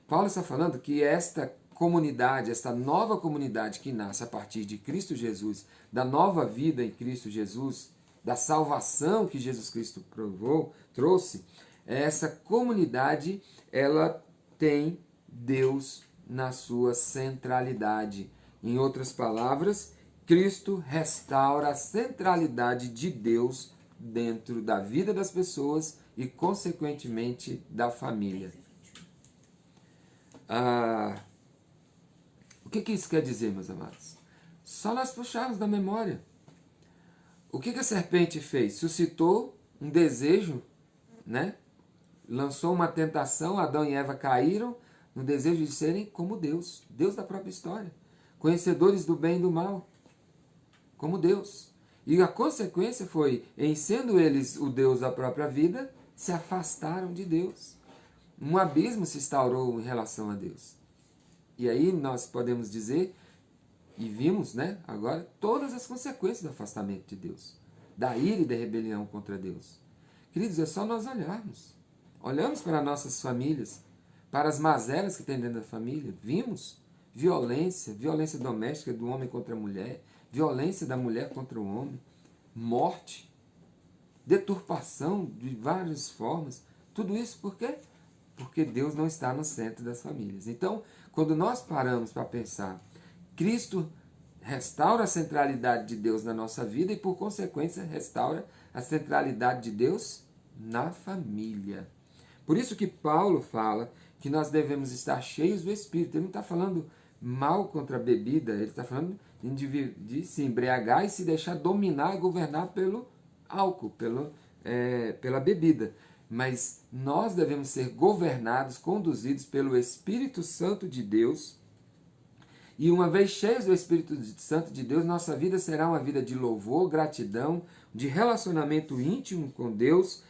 Paulo está falando que esta comunidade, esta nova comunidade que nasce a partir de Cristo Jesus, da nova vida em Cristo Jesus, da salvação que Jesus Cristo trouxe, essa comunidade, ela tem Deus na sua centralidade. Em outras palavras, Cristo restaura a centralidade de Deus dentro da vida das pessoas e, consequentemente, da família. O que isso quer dizer, meus amados? Só nós puxarmos da memória. O que a serpente fez? Suscitou um desejo, né? Lançou uma tentação, Adão e Eva caíram no desejo de serem como Deus, Deus da própria história, conhecedores do bem e do mal, como Deus. E a consequência foi, em sendo eles o Deus da própria vida, se afastaram de Deus. Um abismo se instaurou em relação a Deus. E aí nós podemos dizer, e vimos, né, agora, todas as consequências do afastamento de Deus, da ira e da rebelião contra Deus. Queridos, é só nós olharmos. Olhamos para nossas famílias, para as mazelas que tem dentro da família, vimos violência, violência doméstica do homem contra a mulher, violência da mulher contra o homem, morte, deturpação de várias formas. Tudo isso por quê? Porque Deus não está no centro das famílias. Então, quando nós paramos para pensar, Cristo restaura a centralidade de Deus na nossa vida e, por consequência, restaura a centralidade de Deus na família. Por isso que Paulo fala que nós devemos estar cheios do Espírito. Ele não está falando mal contra a bebida, ele está falando de se embriagar e se deixar dominar e governar pelo álcool, pela bebida. Mas nós devemos ser governados, conduzidos pelo Espírito Santo de Deus. E uma vez cheios do Espírito Santo de Deus, nossa vida será uma vida de louvor, gratidão, de relacionamento íntimo com Deus,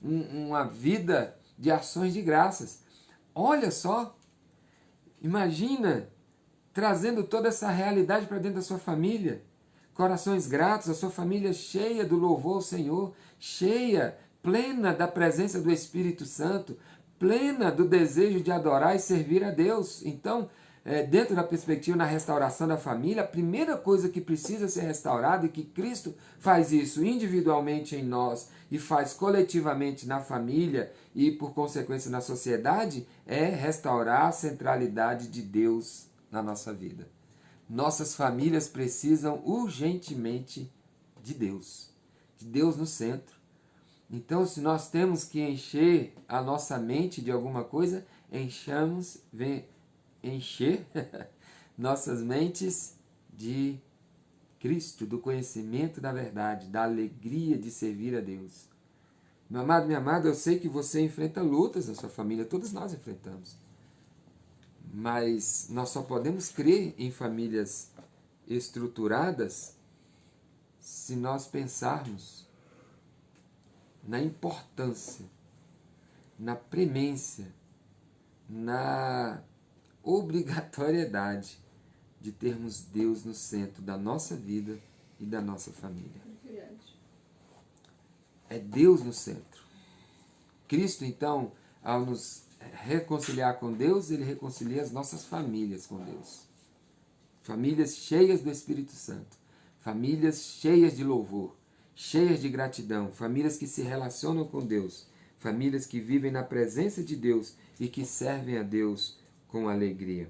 uma vida de ações de graças. Olha só, imagina trazendo toda essa realidade para dentro da sua família. Corações gratos, a sua família cheia do louvor ao Senhor, cheia, plena da presença do Espírito Santo, plena do desejo de adorar e servir a Deus. Então, dentro da perspectiva na restauração da família, a primeira coisa que precisa ser restaurada, e que Cristo faz isso individualmente em nós e faz coletivamente na família e, por consequência, na sociedade, é restaurar a centralidade de Deus na nossa vida. Nossas famílias precisam urgentemente de Deus no centro. Então, se nós temos que encher a nossa mente de alguma coisa, encher nossas mentes de Cristo, do conhecimento da verdade, da alegria de servir a Deus. Meu amado, minha amada, eu sei que você enfrenta lutas na sua família, todos nós enfrentamos. Mas nós só podemos crer em famílias estruturadas se nós pensarmos na importância, na premência, na obrigatoriedade de termos Deus no centro da nossa vida e da nossa família. É Deus no centro. Cristo, então, ao nos reconciliar com Deus, ele reconcilia as nossas famílias com Deus. Famílias cheias do Espírito Santo, famílias cheias de louvor, cheias de gratidão, famílias que se relacionam com Deus, famílias que vivem na presença de Deus e que servem a Deus com alegria.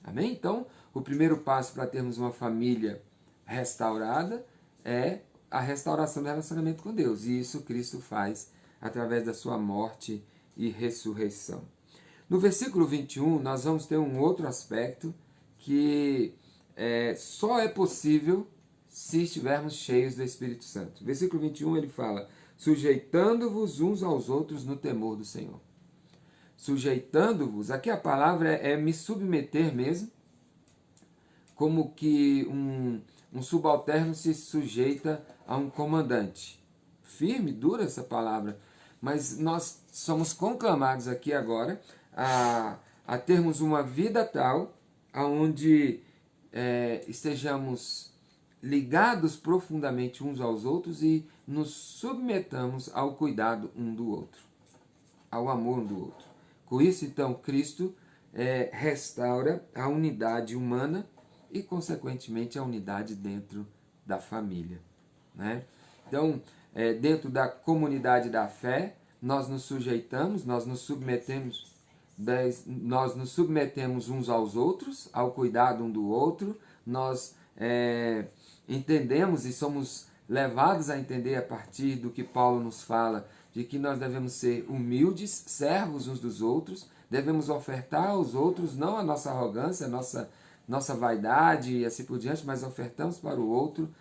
Amém? Então, o primeiro passo para termos uma família restaurada é a restauração do relacionamento com Deus. E isso Cristo faz através da sua morte e ressurreição. No versículo 21, nós vamos ter um outro aspecto que só é possível se estivermos cheios do Espírito Santo. Versículo 21 ele fala: sujeitando-vos uns aos outros no temor do Senhor. Sujeitando-vos, aqui a palavra é me submeter mesmo, como que um subalterno se sujeita a um comandante. Firme, dura essa palavra, mas nós somos conclamados aqui agora a termos uma vida tal, onde estejamos ligados profundamente uns aos outros e nos submetamos ao cuidado um do outro, ao amor um do outro. Com isso, então, Cristo restaura a unidade humana e, consequentemente, a unidade dentro da família. Né? Então, dentro da comunidade da fé, nós nos sujeitamos, nós nos submetemos uns aos outros, ao cuidado um do outro, nós entendemos e somos levados a entender a partir do que Paulo nos fala, de que nós devemos ser humildes, servos uns dos outros, devemos ofertar aos outros, não a nossa arrogância, a nossa vaidade e assim por diante, mas ofertamos para o outro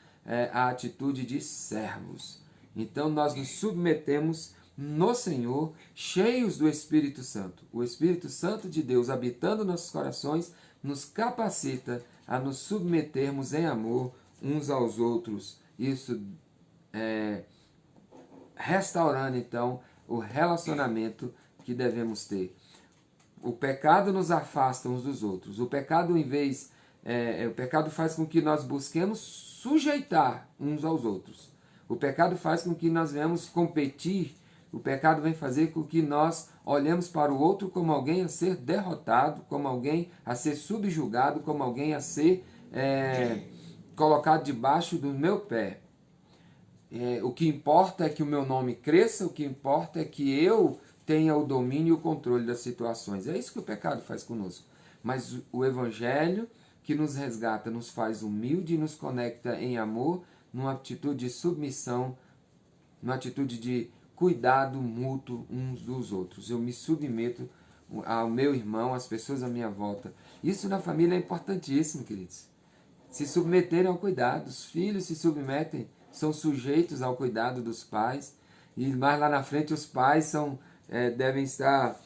a atitude de servos. Então nós nos submetemos no Senhor, cheios do Espírito Santo. O Espírito Santo de Deus habitando nossos corações nos capacita a nos submetermos em amor uns aos outros. Isso restaurando então o relacionamento que devemos ter. O pecado nos afasta uns dos outros. O pecado, o pecado faz com que nós busquemos sujeitar uns aos outros. O pecado faz com que nós venhamos competir. O pecado vem fazer com que nós olhemos para o outro como alguém a ser derrotado, como alguém a ser subjugado, como alguém a ser colocado debaixo do meu pé. O que importa é que o meu nome cresça, o que importa é que eu tenha o domínio e o controle das situações. É isso que o pecado faz conosco. Mas o Evangelho que nos resgata, nos faz humilde e nos conecta em amor, numa atitude de submissão, numa atitude de cuidado mútuo uns dos outros. Eu me submeto ao meu irmão, às pessoas à minha volta. Isso na família é importantíssimo, queridos. Se submeterem ao cuidado. Os filhos se submetem são sujeitos ao cuidado dos pais, e mais lá na frente os pais devem estar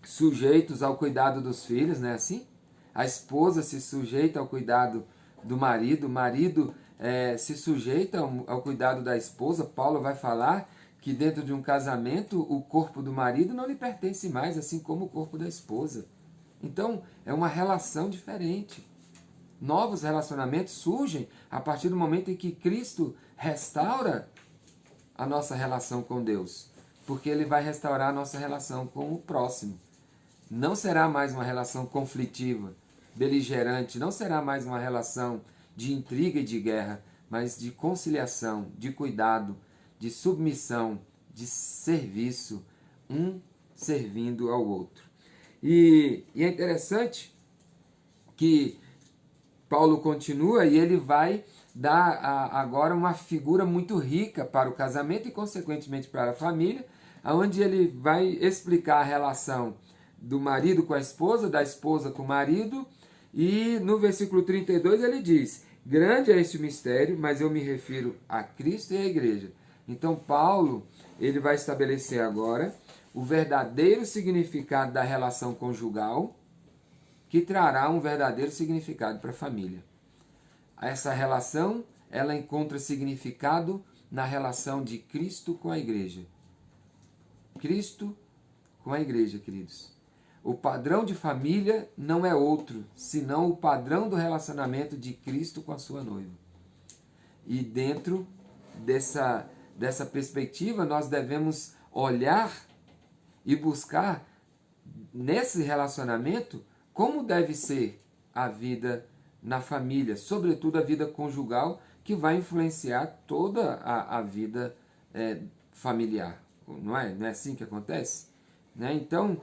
sujeitos ao cuidado dos filhos, não é assim? A esposa se sujeita ao cuidado do marido, o marido se sujeita ao cuidado da esposa. Paulo vai falar que dentro de um casamento o corpo do marido não lhe pertence mais, assim como o corpo da esposa. Então é uma relação diferente. Novos relacionamentos surgem a partir do momento em que Cristo restaura a nossa relação com Deus, porque Ele vai restaurar a nossa relação com o próximo. Não será mais uma relação conflitiva, beligerante, não será mais uma relação de intriga e de guerra, mas de conciliação, de cuidado, de submissão, de serviço, um servindo ao outro. E é interessante que Paulo continua e ele vai dar agora uma figura muito rica para o casamento e, consequentemente, para a família, onde ele vai explicar a relação do marido com a esposa, da esposa com o marido, e no versículo 32 ele diz: grande é este mistério, mas eu me refiro a Cristo e à igreja. Então Paulo ele vai estabelecer agora o verdadeiro significado da relação conjugal, que trará um verdadeiro significado para a família. Essa relação, ela encontra significado na relação de Cristo com a igreja. Cristo com a igreja, queridos. O padrão de família não é outro, senão o padrão do relacionamento de Cristo com a sua noiva. E dentro dessa perspectiva, nós devemos olhar e buscar nesse relacionamento como deve ser a vida na família, sobretudo a vida conjugal, que vai influenciar toda a vida familiar. Não é assim que acontece? Né? Então,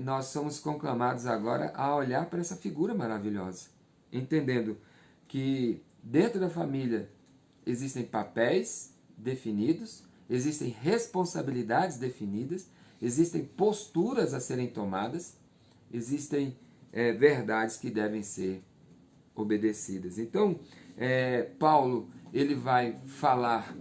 nós somos conclamados agora a olhar para essa figura maravilhosa, entendendo que dentro da família existem papéis definidos, existem responsabilidades definidas, existem posturas a serem tomadas, existem verdades que devem ser obedecidas. Então, Paulo ele vai falar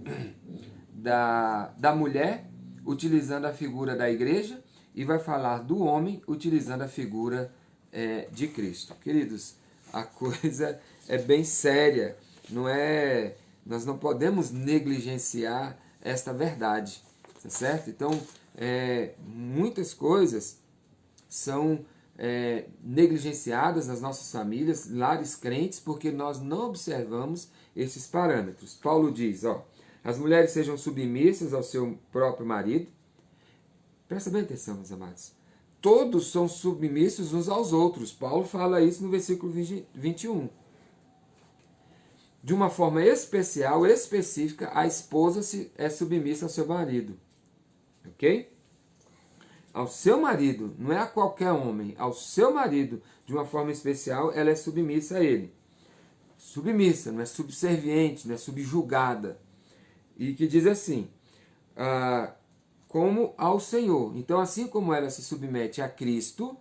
da mulher utilizando a figura da igreja e vai falar do homem utilizando a figura de Cristo. Queridos, a coisa é bem séria, não é? Nós não podemos negligenciar esta verdade, tá certo? Então, muitas coisas são negligenciadas nas nossas famílias, lares crentes, porque nós não observamos esses parâmetros. Paulo diz, as mulheres sejam submissas ao seu próprio marido. Presta bem atenção, meus amados. Todos são submissos uns aos outros. Paulo fala isso no versículo 21. De uma forma especial, específica, a esposa é submissa ao seu marido. Ok? Ao seu marido, não é a qualquer homem, ao seu marido, de uma forma especial, ela é submissa a ele. Submissa, não é subserviente, não é subjugada. E que diz assim, como ao Senhor. Então, assim como ela se submete a Cristo,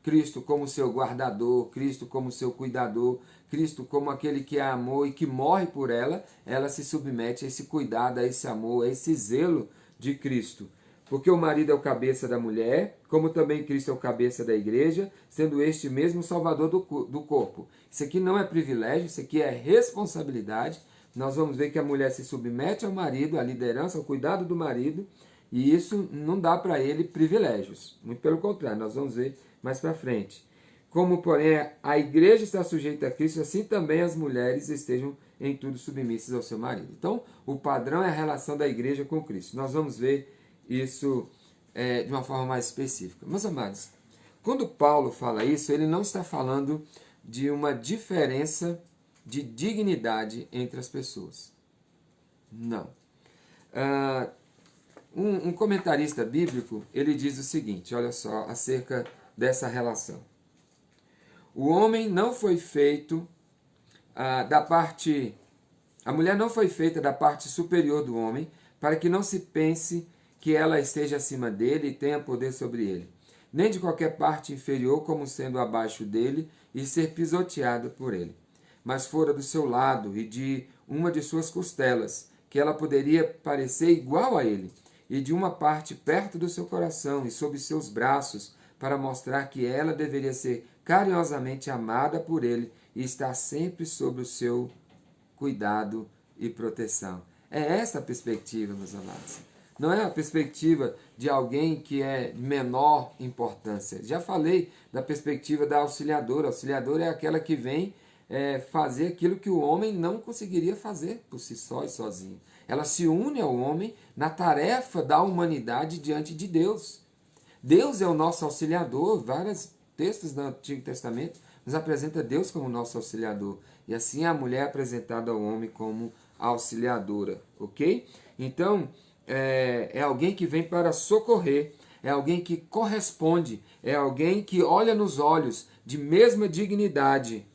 Cristo como seu guardador, Cristo como seu cuidador, Cristo como aquele que a amou e que morre por ela, ela se submete a esse cuidado, a esse amor, a esse zelo de Cristo. Porque o marido é o cabeça da mulher, como também Cristo é o cabeça da igreja, sendo este mesmo o salvador do corpo. Isso aqui não é privilégio, isso aqui é responsabilidade. Nós vamos ver que a mulher se submete ao marido, à liderança, ao cuidado do marido, e isso não dá para ele privilégios. Muito pelo contrário, nós vamos ver mais para frente. Como, porém, a igreja está sujeita a Cristo, assim também as mulheres estejam em tudo submissas ao seu marido. Então, o padrão é a relação da igreja com Cristo. Nós vamos ver isso de uma forma mais específica. Meus amados, quando Paulo fala isso, ele não está falando de uma diferença de dignidade entre as pessoas. Não. Um comentarista bíblico, ele diz o seguinte, olha só, acerca dessa relação. O homem não foi feito a mulher não foi feita da parte superior do homem, para que não se pense que ela esteja acima dele e tenha poder sobre ele, nem de qualquer parte inferior como sendo abaixo dele e ser pisoteada por ele. mas fora do seu lado e de uma de suas costelas, que ela poderia parecer igual a ele, e de uma parte perto do seu coração e sob seus braços, para mostrar que ela deveria ser carinhosamente amada por ele e estar sempre sob o seu cuidado e proteção. É essa a perspectiva, meus amados. Não é a perspectiva de alguém que é de menor importância. Já falei da perspectiva da auxiliadora. A auxiliadora é aquela que vem fazer aquilo que o homem não conseguiria fazer por si só e sozinho. Ela se une ao homem na tarefa da humanidade diante de Deus. Deus é o nosso auxiliador. Vários textos do Antigo Testamento nos apresenta Deus como nosso auxiliador. E assim a mulher é apresentada ao homem como auxiliadora, ok? Então, é alguém que vem para socorrer, é alguém que corresponde, é alguém que olha nos olhos de mesma dignidade.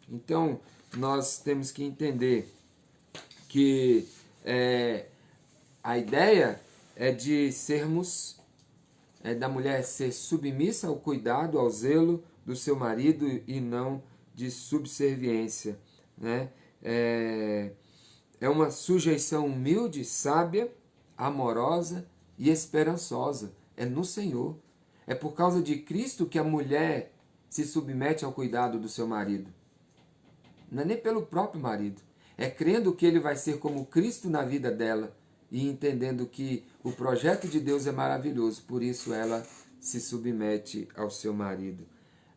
Então, nós temos que entender que a ideia é de sermos, da mulher ser submissa ao cuidado, ao zelo do seu marido e não de subserviência, né? É uma sujeição humilde, sábia, amorosa e esperançosa. É no Senhor. É por causa de Cristo que a mulher se submete ao cuidado do seu marido. Não é nem pelo próprio marido. É crendo que ele vai ser como Cristo na vida dela e entendendo que o projeto de Deus é maravilhoso. Por isso ela se submete ao seu marido.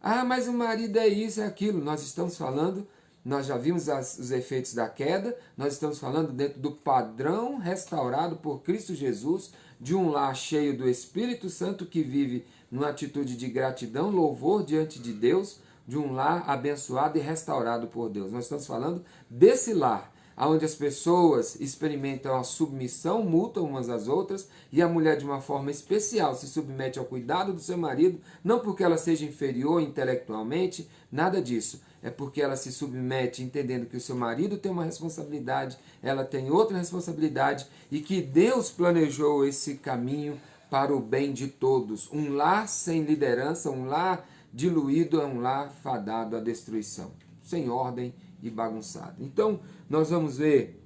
Ah, mas o marido é isso, é aquilo. Nós estamos falando, nós já vimos os efeitos da queda, nós estamos falando dentro do padrão restaurado por Cristo Jesus, de um lar cheio do Espírito Santo que vive numa atitude de gratidão, louvor diante de Deus, de um lar abençoado e restaurado por Deus. Nós estamos falando desse lar, onde as pessoas experimentam a submissão mútua umas às outras e a mulher de uma forma especial se submete ao cuidado do seu marido, não porque ela seja inferior intelectualmente, nada disso. É porque ela se submete entendendo que o seu marido tem uma responsabilidade, ela tem outra responsabilidade e que Deus planejou esse caminho para o bem de todos. Um lar sem liderança, um lar diluído é um lar fadado à destruição, sem ordem e bagunçado. Então, nós vamos ver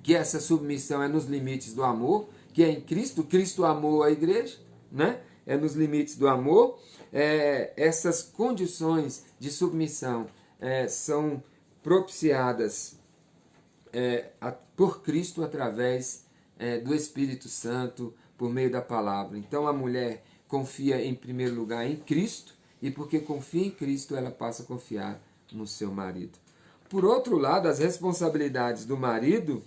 que essa submissão é nos limites do amor, que é em Cristo. Cristo amou a igreja, né? É nos limites do amor. Essas condições de submissão são propiciadas por Cristo através do Espírito Santo, por meio da palavra. Então, a mulher confia em primeiro lugar em Cristo, e porque confia em Cristo, ela passa a confiar no seu marido. Por outro lado, as responsabilidades do marido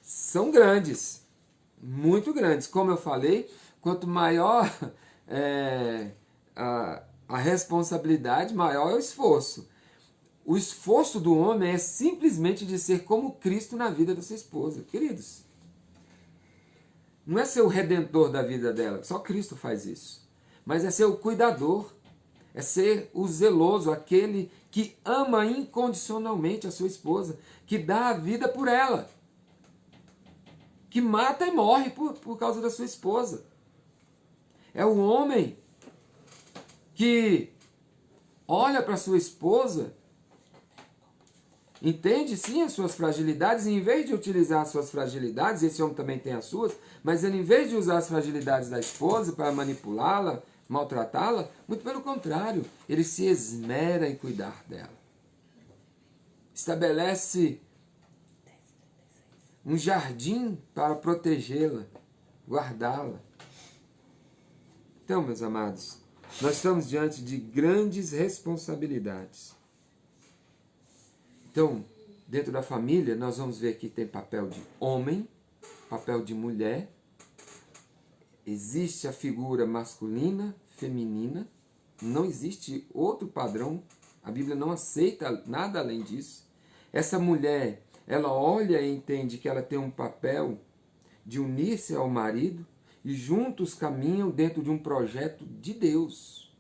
são grandes, muito grandes. Como eu falei, quanto maior a responsabilidade, maior é o esforço. O esforço do homem é simplesmente de ser como Cristo na vida da sua esposa. Queridos, não é ser o redentor da vida dela, só Cristo faz isso. Mas é ser o cuidador, é ser o zeloso, aquele que ama incondicionalmente a sua esposa, que dá a vida por ela, que mata e morre por causa da sua esposa. É o homem que olha para sua esposa, entende sim as suas fragilidades, e em vez de utilizar as suas fragilidades, esse homem também tem as suas, mas ele, em vez de usar as fragilidades da esposa para manipulá-la, maltratá-la, muito pelo contrário, ele se esmera em cuidar dela. Estabelece um jardim para protegê-la, guardá-la. Então, meus amados, nós estamos diante de grandes responsabilidades. Então, dentro da família, nós vamos ver que tem papel de homem, papel de mulher. Existe a figura masculina, feminina. Não existe outro padrão. A Bíblia não aceita nada além disso. Essa mulher, ela olha e entende que ela tem um papel de unir-se ao marido e juntos caminham dentro de um projeto de Deus.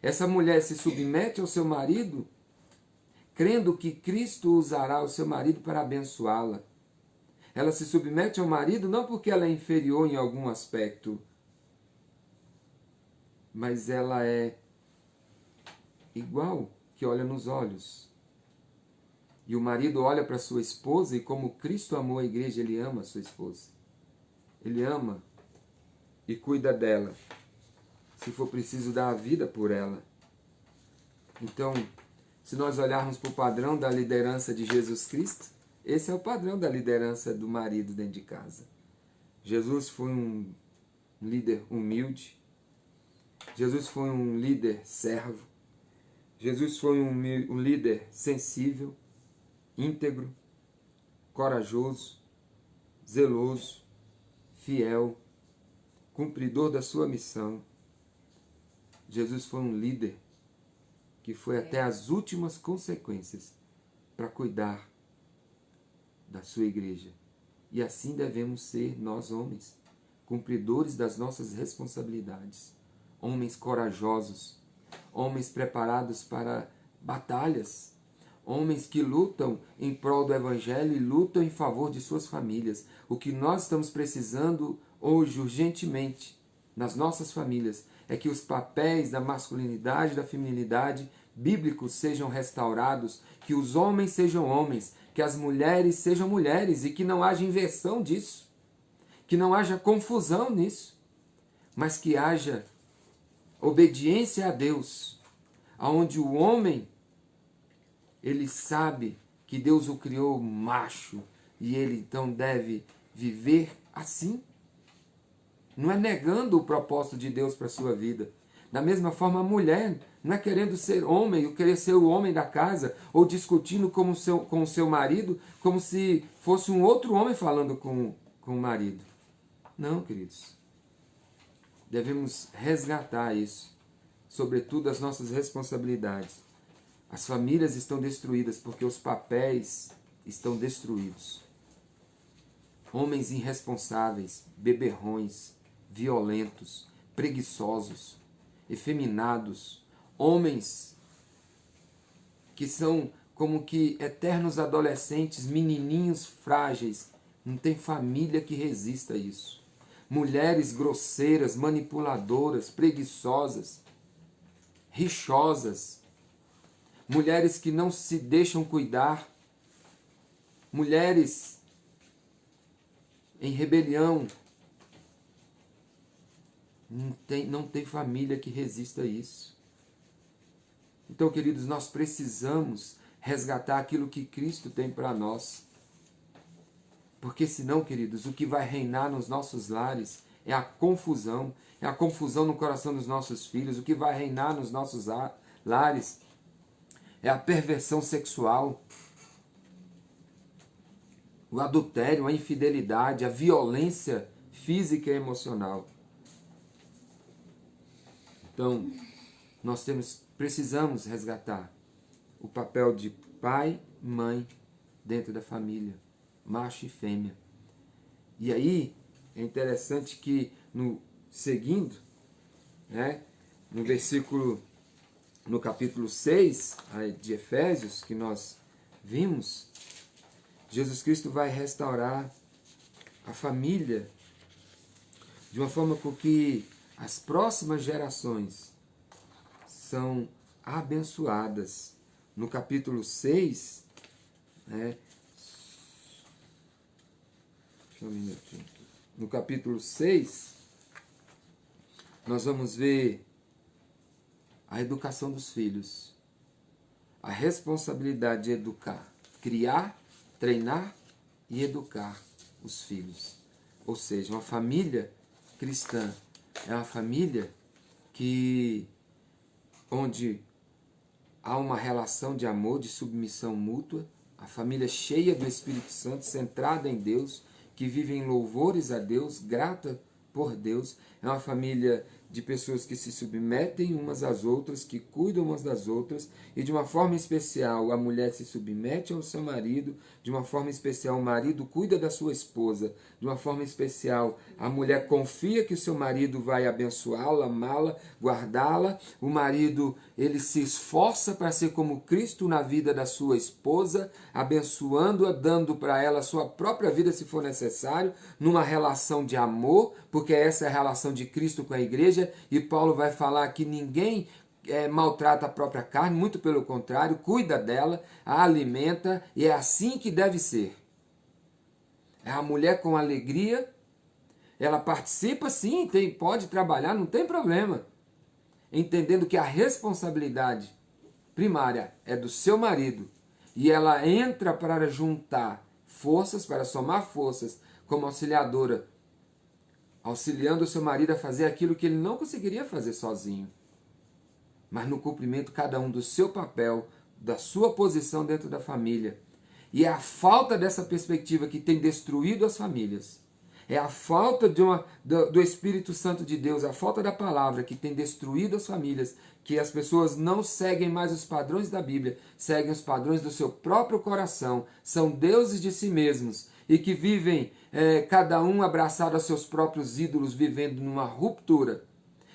Essa mulher se submete ao seu marido, crendo que Cristo usará o seu marido para abençoá-la. Ela se submete ao marido não porque ela é inferior em algum aspecto, mas ela é igual que olha nos olhos. E o marido olha para sua esposa e como Cristo amou a igreja, ele ama a sua esposa. Ele ama e cuida dela. Se for preciso, dar a vida por ela. Então, se nós olharmos para o padrão da liderança de Jesus Cristo, esse é o padrão da liderança do marido dentro de casa. Jesus foi um líder humilde. Jesus foi um líder servo. Jesus foi um líder sensível, íntegro, corajoso, zeloso, fiel, cumpridor da sua missão. Jesus foi um líder que foi até as últimas consequências para cuidar da sua igreja. E assim devemos ser nós homens, cumpridores das nossas responsabilidades, homens corajosos, homens preparados para batalhas, homens que lutam em prol do Evangelho e lutam em favor de suas famílias. O que nós estamos precisando hoje, urgentemente, nas nossas famílias, é que os papéis da masculinidade e da feminilidade bíblicos sejam restaurados, que os homens sejam homens, que as mulheres sejam mulheres e que não haja inversão disso, que não haja confusão nisso, mas que haja obediência a Deus, aonde o homem, ele sabe que Deus o criou macho e ele então deve viver assim. Não é negando o propósito de Deus para a sua vida. Da mesma forma, a mulher não é querendo ser homem, ou querer ser o homem da casa, ou discutindo com o seu marido, como se fosse um outro homem falando com o marido. Não, queridos. Devemos resgatar isso, sobretudo as nossas responsabilidades. As famílias estão destruídas porque os papéis estão destruídos. Homens irresponsáveis, beberrões, violentos, preguiçosos, efeminados, homens que são como que eternos adolescentes, menininhos frágeis, não tem família que resista a isso. Mulheres grosseiras, manipuladoras, preguiçosas, rixosas, mulheres que não se deixam cuidar, mulheres em rebelião. Não tem família que resista a isso. Então, queridos, nós precisamos resgatar aquilo que Cristo tem para nós. Porque senão, queridos, o que vai reinar nos nossos lares é a confusão no coração dos nossos filhos. O que vai reinar nos nossos lares é a perversão sexual, o adultério, a infidelidade, a violência física e emocional. Então, nós precisamos resgatar o papel de pai e mãe dentro da família, macho e fêmea. E aí, é interessante que, seguindo, né, no capítulo 6 de Efésios, que nós vimos, Jesus Cristo vai restaurar a família de uma forma com que as próximas gerações são abençoadas. No capítulo 6, né, no capítulo 6, nós vamos ver a educação dos filhos, a responsabilidade de educar, criar, treinar e educar os filhos. Ou seja, uma família cristã é uma família onde há uma relação de amor, de submissão mútua, a família cheia do Espírito Santo, centrada em Deus, que vive em louvores a Deus, grata por Deus. É uma família de pessoas que se submetem umas às outras, que cuidam umas das outras, e de uma forma especial a mulher se submete ao seu marido, de uma forma especial o marido cuida da sua esposa, de uma forma especial a mulher confia que o seu marido vai abençoá-la, amá-la, guardá-la. O marido, ele se esforça para ser como Cristo na vida da sua esposa, abençoando-a, dando para ela a sua própria vida se for necessário, numa relação de amor, porque essa é a relação de Cristo com a igreja. E Paulo vai falar que ninguém maltrata a própria carne, muito pelo contrário, cuida dela, a alimenta, e é assim que deve ser. É a mulher com alegria, ela participa sim, pode trabalhar, não tem problema, entendendo que a responsabilidade primária é do seu marido, e ela entra para juntar forças, para somar forças como auxiliadora, auxiliando o seu marido a fazer aquilo que ele não conseguiria fazer sozinho, mas no cumprimento cada um do seu papel, da sua posição dentro da família. E é a falta dessa perspectiva que tem destruído as famílias. É a falta do Espírito Santo de Deus, a falta da palavra que tem destruído as famílias, que as pessoas não seguem mais os padrões da Bíblia, seguem os padrões do seu próprio coração, são deuses de si mesmos e que vivem cada um abraçado a seus próprios ídolos, vivendo numa ruptura.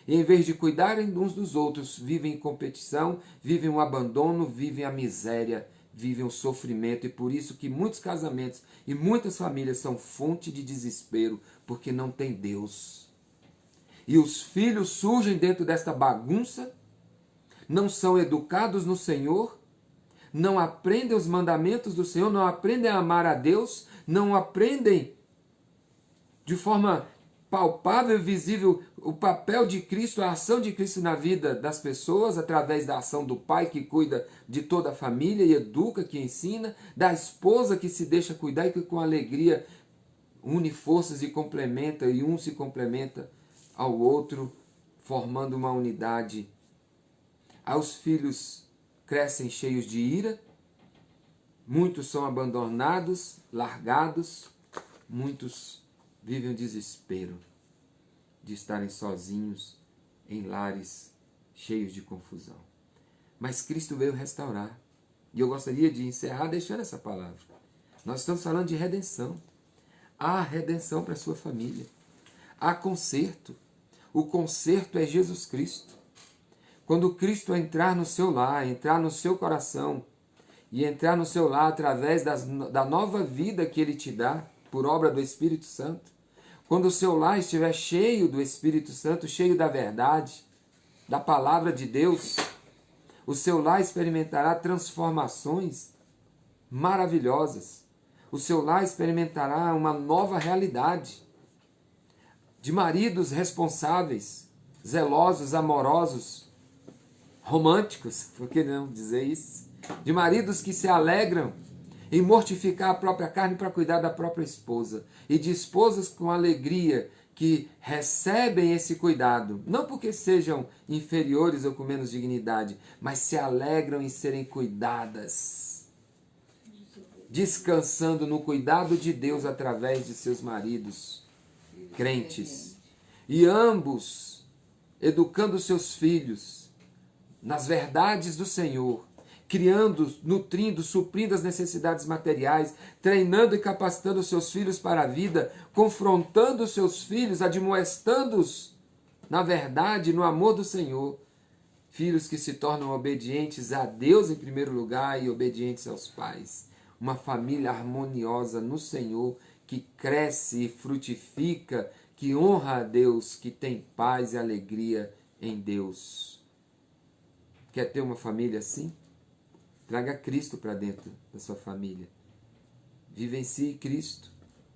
E em vez de cuidarem uns dos outros, vivem em competição, vivem o abandono, vivem a miséria, vivem o sofrimento. E por isso que muitos casamentos e muitas famílias são fonte de desespero, porque não tem Deus. E os filhos surgem dentro desta bagunça, não são educados no Senhor, não aprendem os mandamentos do Senhor, não aprendem a amar a Deus, não aprendem de forma palpável e visível o papel de Cristo, a ação de Cristo na vida das pessoas, através da ação do pai que cuida de toda a família e educa, que ensina, da esposa que se deixa cuidar e que com alegria une forças e complementa, e um se complementa ao outro, formando uma unidade. Os filhos crescem cheios de ira, muitos são abandonados, largados, muitos vivem o desespero de estarem sozinhos em lares cheios de confusão. Mas Cristo veio restaurar. E eu gostaria de encerrar deixando essa palavra. Nós estamos falando de redenção. Há redenção para a sua família. Há conserto. O conserto é Jesus Cristo. Quando Cristo entrar no seu lar, entrar no seu coração, e entrar no seu lar através da nova vida que Ele te dá, por obra do Espírito Santo, quando o seu lar estiver cheio do Espírito Santo, cheio da verdade, da palavra de Deus, o seu lar experimentará transformações maravilhosas. O seu lar experimentará uma nova realidade de maridos responsáveis, zelosos, amorosos, românticos, por que não dizer isso? De maridos que se alegram em mortificar a própria carne para cuidar da própria esposa, e de esposas com alegria que recebem esse cuidado, não porque sejam inferiores ou com menos dignidade, mas se alegram em serem cuidadas, descansando no cuidado de Deus através de seus maridos crentes, e ambos educando seus filhos nas verdades do Senhor, criando, nutrindo, suprindo as necessidades materiais, treinando e capacitando seus filhos para a vida, confrontando seus filhos, admoestando-os na verdade, no amor do Senhor. Filhos que se tornam obedientes a Deus em primeiro lugar e obedientes aos pais. Uma família harmoniosa no Senhor, que cresce e frutifica, que honra a Deus, que tem paz e alegria em Deus. Quer ter uma família assim? Traga Cristo para dentro da sua família. Vivencie Cristo,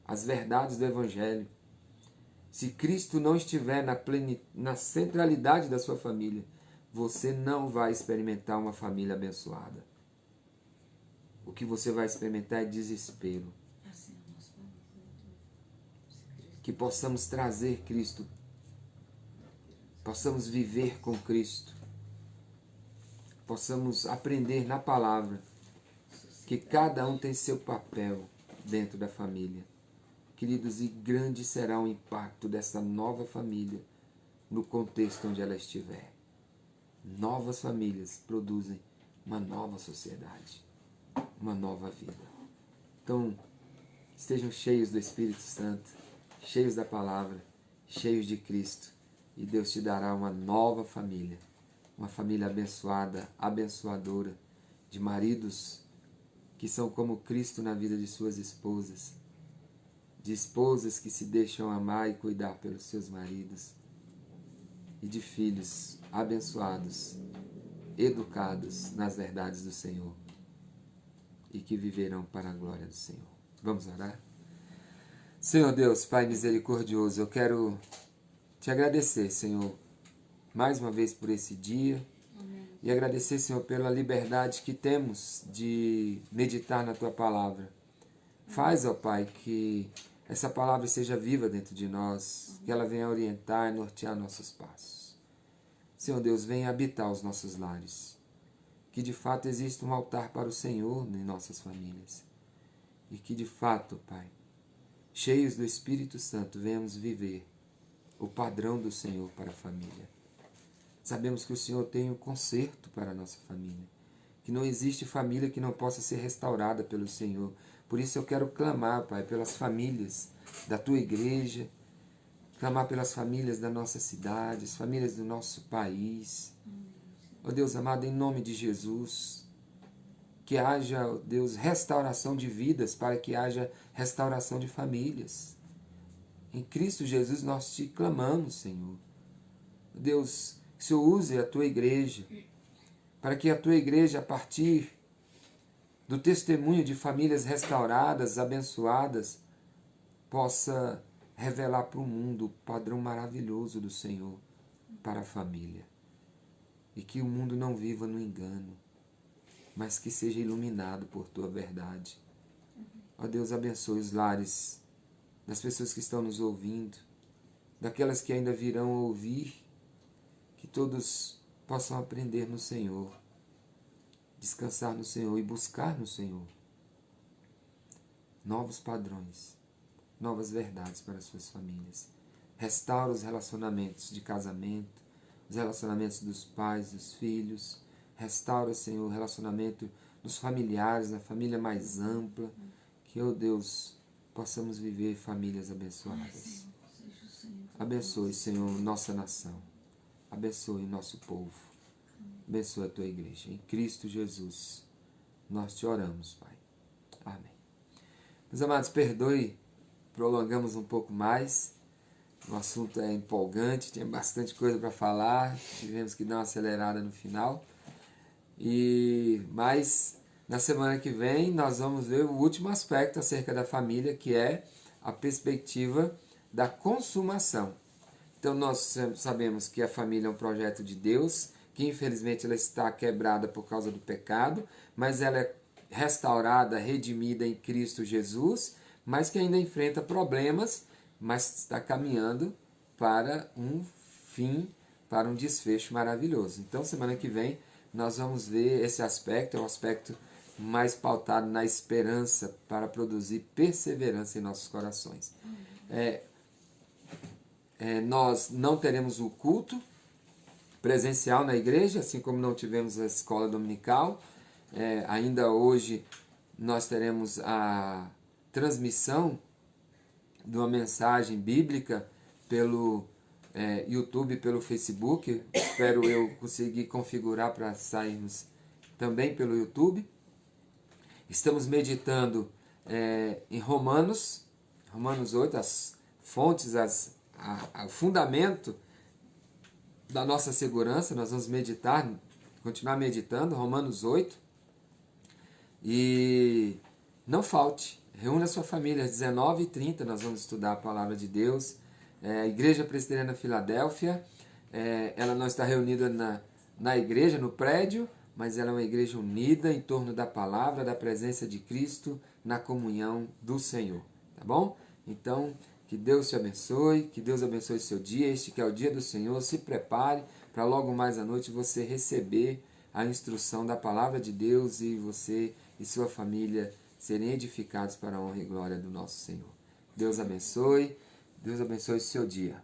as verdades do Evangelho. Se Cristo não estiver na centralidade da sua família, você não vai experimentar uma família abençoada. O que você vai experimentar é desespero. Que possamos trazer Cristo, possamos viver com Cristo, possamos aprender na palavra que cada um tem seu papel dentro da família. Queridos, e grande será o impacto dessa nova família no contexto onde ela estiver. Novas famílias produzem uma nova sociedade, uma nova vida. Então, estejam cheios do Espírito Santo, cheios da palavra, cheios de Cristo, e Deus te dará uma nova família. Uma família abençoada, abençoadora, de maridos que são como Cristo na vida de suas esposas, de esposas que se deixam amar e cuidar pelos seus maridos, e de filhos abençoados, educados nas verdades do Senhor e que viverão para a glória do Senhor. Vamos orar? Senhor Deus, Pai misericordioso, eu quero te agradecer, Senhor, mais uma vez por esse dia. Amém. E agradecer, Senhor, pela liberdade que temos de meditar na Tua Palavra. Faz, ó Pai, que essa palavra seja viva dentro de nós, que ela venha orientar e nortear nossos passos. Senhor Deus, venha habitar os nossos lares. Que de fato exista um altar para o Senhor em nossas famílias. E que de fato, Pai, cheios do Espírito Santo, venhamos viver o padrão do Senhor para a família. Sabemos que o Senhor tem um conserto para a nossa família, que não existe família que não possa ser restaurada pelo Senhor. Por isso eu quero clamar, Pai, pelas famílias da Tua igreja, clamar pelas famílias da nossa cidade, as famílias do nosso país. Ó Deus amado, em nome de Jesus, que haja, ó Deus, restauração de vidas, para que haja restauração de famílias. Em Cristo Jesus nós te clamamos, Senhor. Deus, que o Senhor use a Tua igreja, para que a Tua igreja, a partir do testemunho de famílias restauradas, abençoadas, possa revelar para o mundo o padrão maravilhoso do Senhor para a família. E que o mundo não viva no engano, mas que seja iluminado por Tua verdade. Ó Deus, abençoe os lares das pessoas que estão nos ouvindo, daquelas que ainda virão ouvir, que todos possam aprender no Senhor, descansar no Senhor e buscar no Senhor novos padrões, novas verdades para as suas famílias. Restaura os relacionamentos de casamento, os relacionamentos dos pais, dos filhos. Restaura, Senhor, o relacionamento dos familiares, na família mais ampla. Que, ó Deus, possamos viver famílias abençoadas. Abençoe, Senhor, nossa nação. Abençoe nosso povo. Abençoe a Tua igreja. Em Cristo Jesus, nós te oramos, Pai. Amém. Meus amados, perdoe, prolongamos um pouco mais. O assunto é empolgante, tinha bastante coisa para falar, tivemos que dar uma acelerada no final. Mas na semana que vem nós vamos ver o último aspecto acerca da família, que é a perspectiva da consumação. Então nós sabemos que a família é um projeto de Deus, que infelizmente ela está quebrada por causa do pecado, mas ela é restaurada, redimida em Cristo Jesus, mas que ainda enfrenta problemas, mas está caminhando para um fim, para um desfecho maravilhoso. Então semana que vem nós vamos ver esse aspecto, é um aspecto mais pautado na esperança para produzir perseverança em nossos corações. Nós não teremos o culto presencial na igreja, assim como não tivemos a escola dominical. Ainda hoje nós teremos a transmissão de uma mensagem bíblica pelo YouTube, pelo Facebook. Espero eu conseguir configurar para sairmos também pelo YouTube. Estamos meditando em Romanos 8, as fontes, o fundamento da nossa segurança. Nós vamos meditar, continuar meditando, Romanos 8. E não falte, reúna a sua família, às 19h30 nós vamos estudar a Palavra de Deus. A Igreja Presbiteriana Filadélfia, ela não está reunida na igreja, no prédio, mas ela é uma igreja unida em torno da Palavra, da presença de Cristo, na comunhão do Senhor. Tá bom? Então, que Deus te abençoe, que Deus abençoe seu dia, este que é o dia do Senhor. Se prepare para logo mais à noite você receber a instrução da Palavra de Deus e você e sua família serem edificados para a honra e glória do nosso Senhor. Deus abençoe seu dia.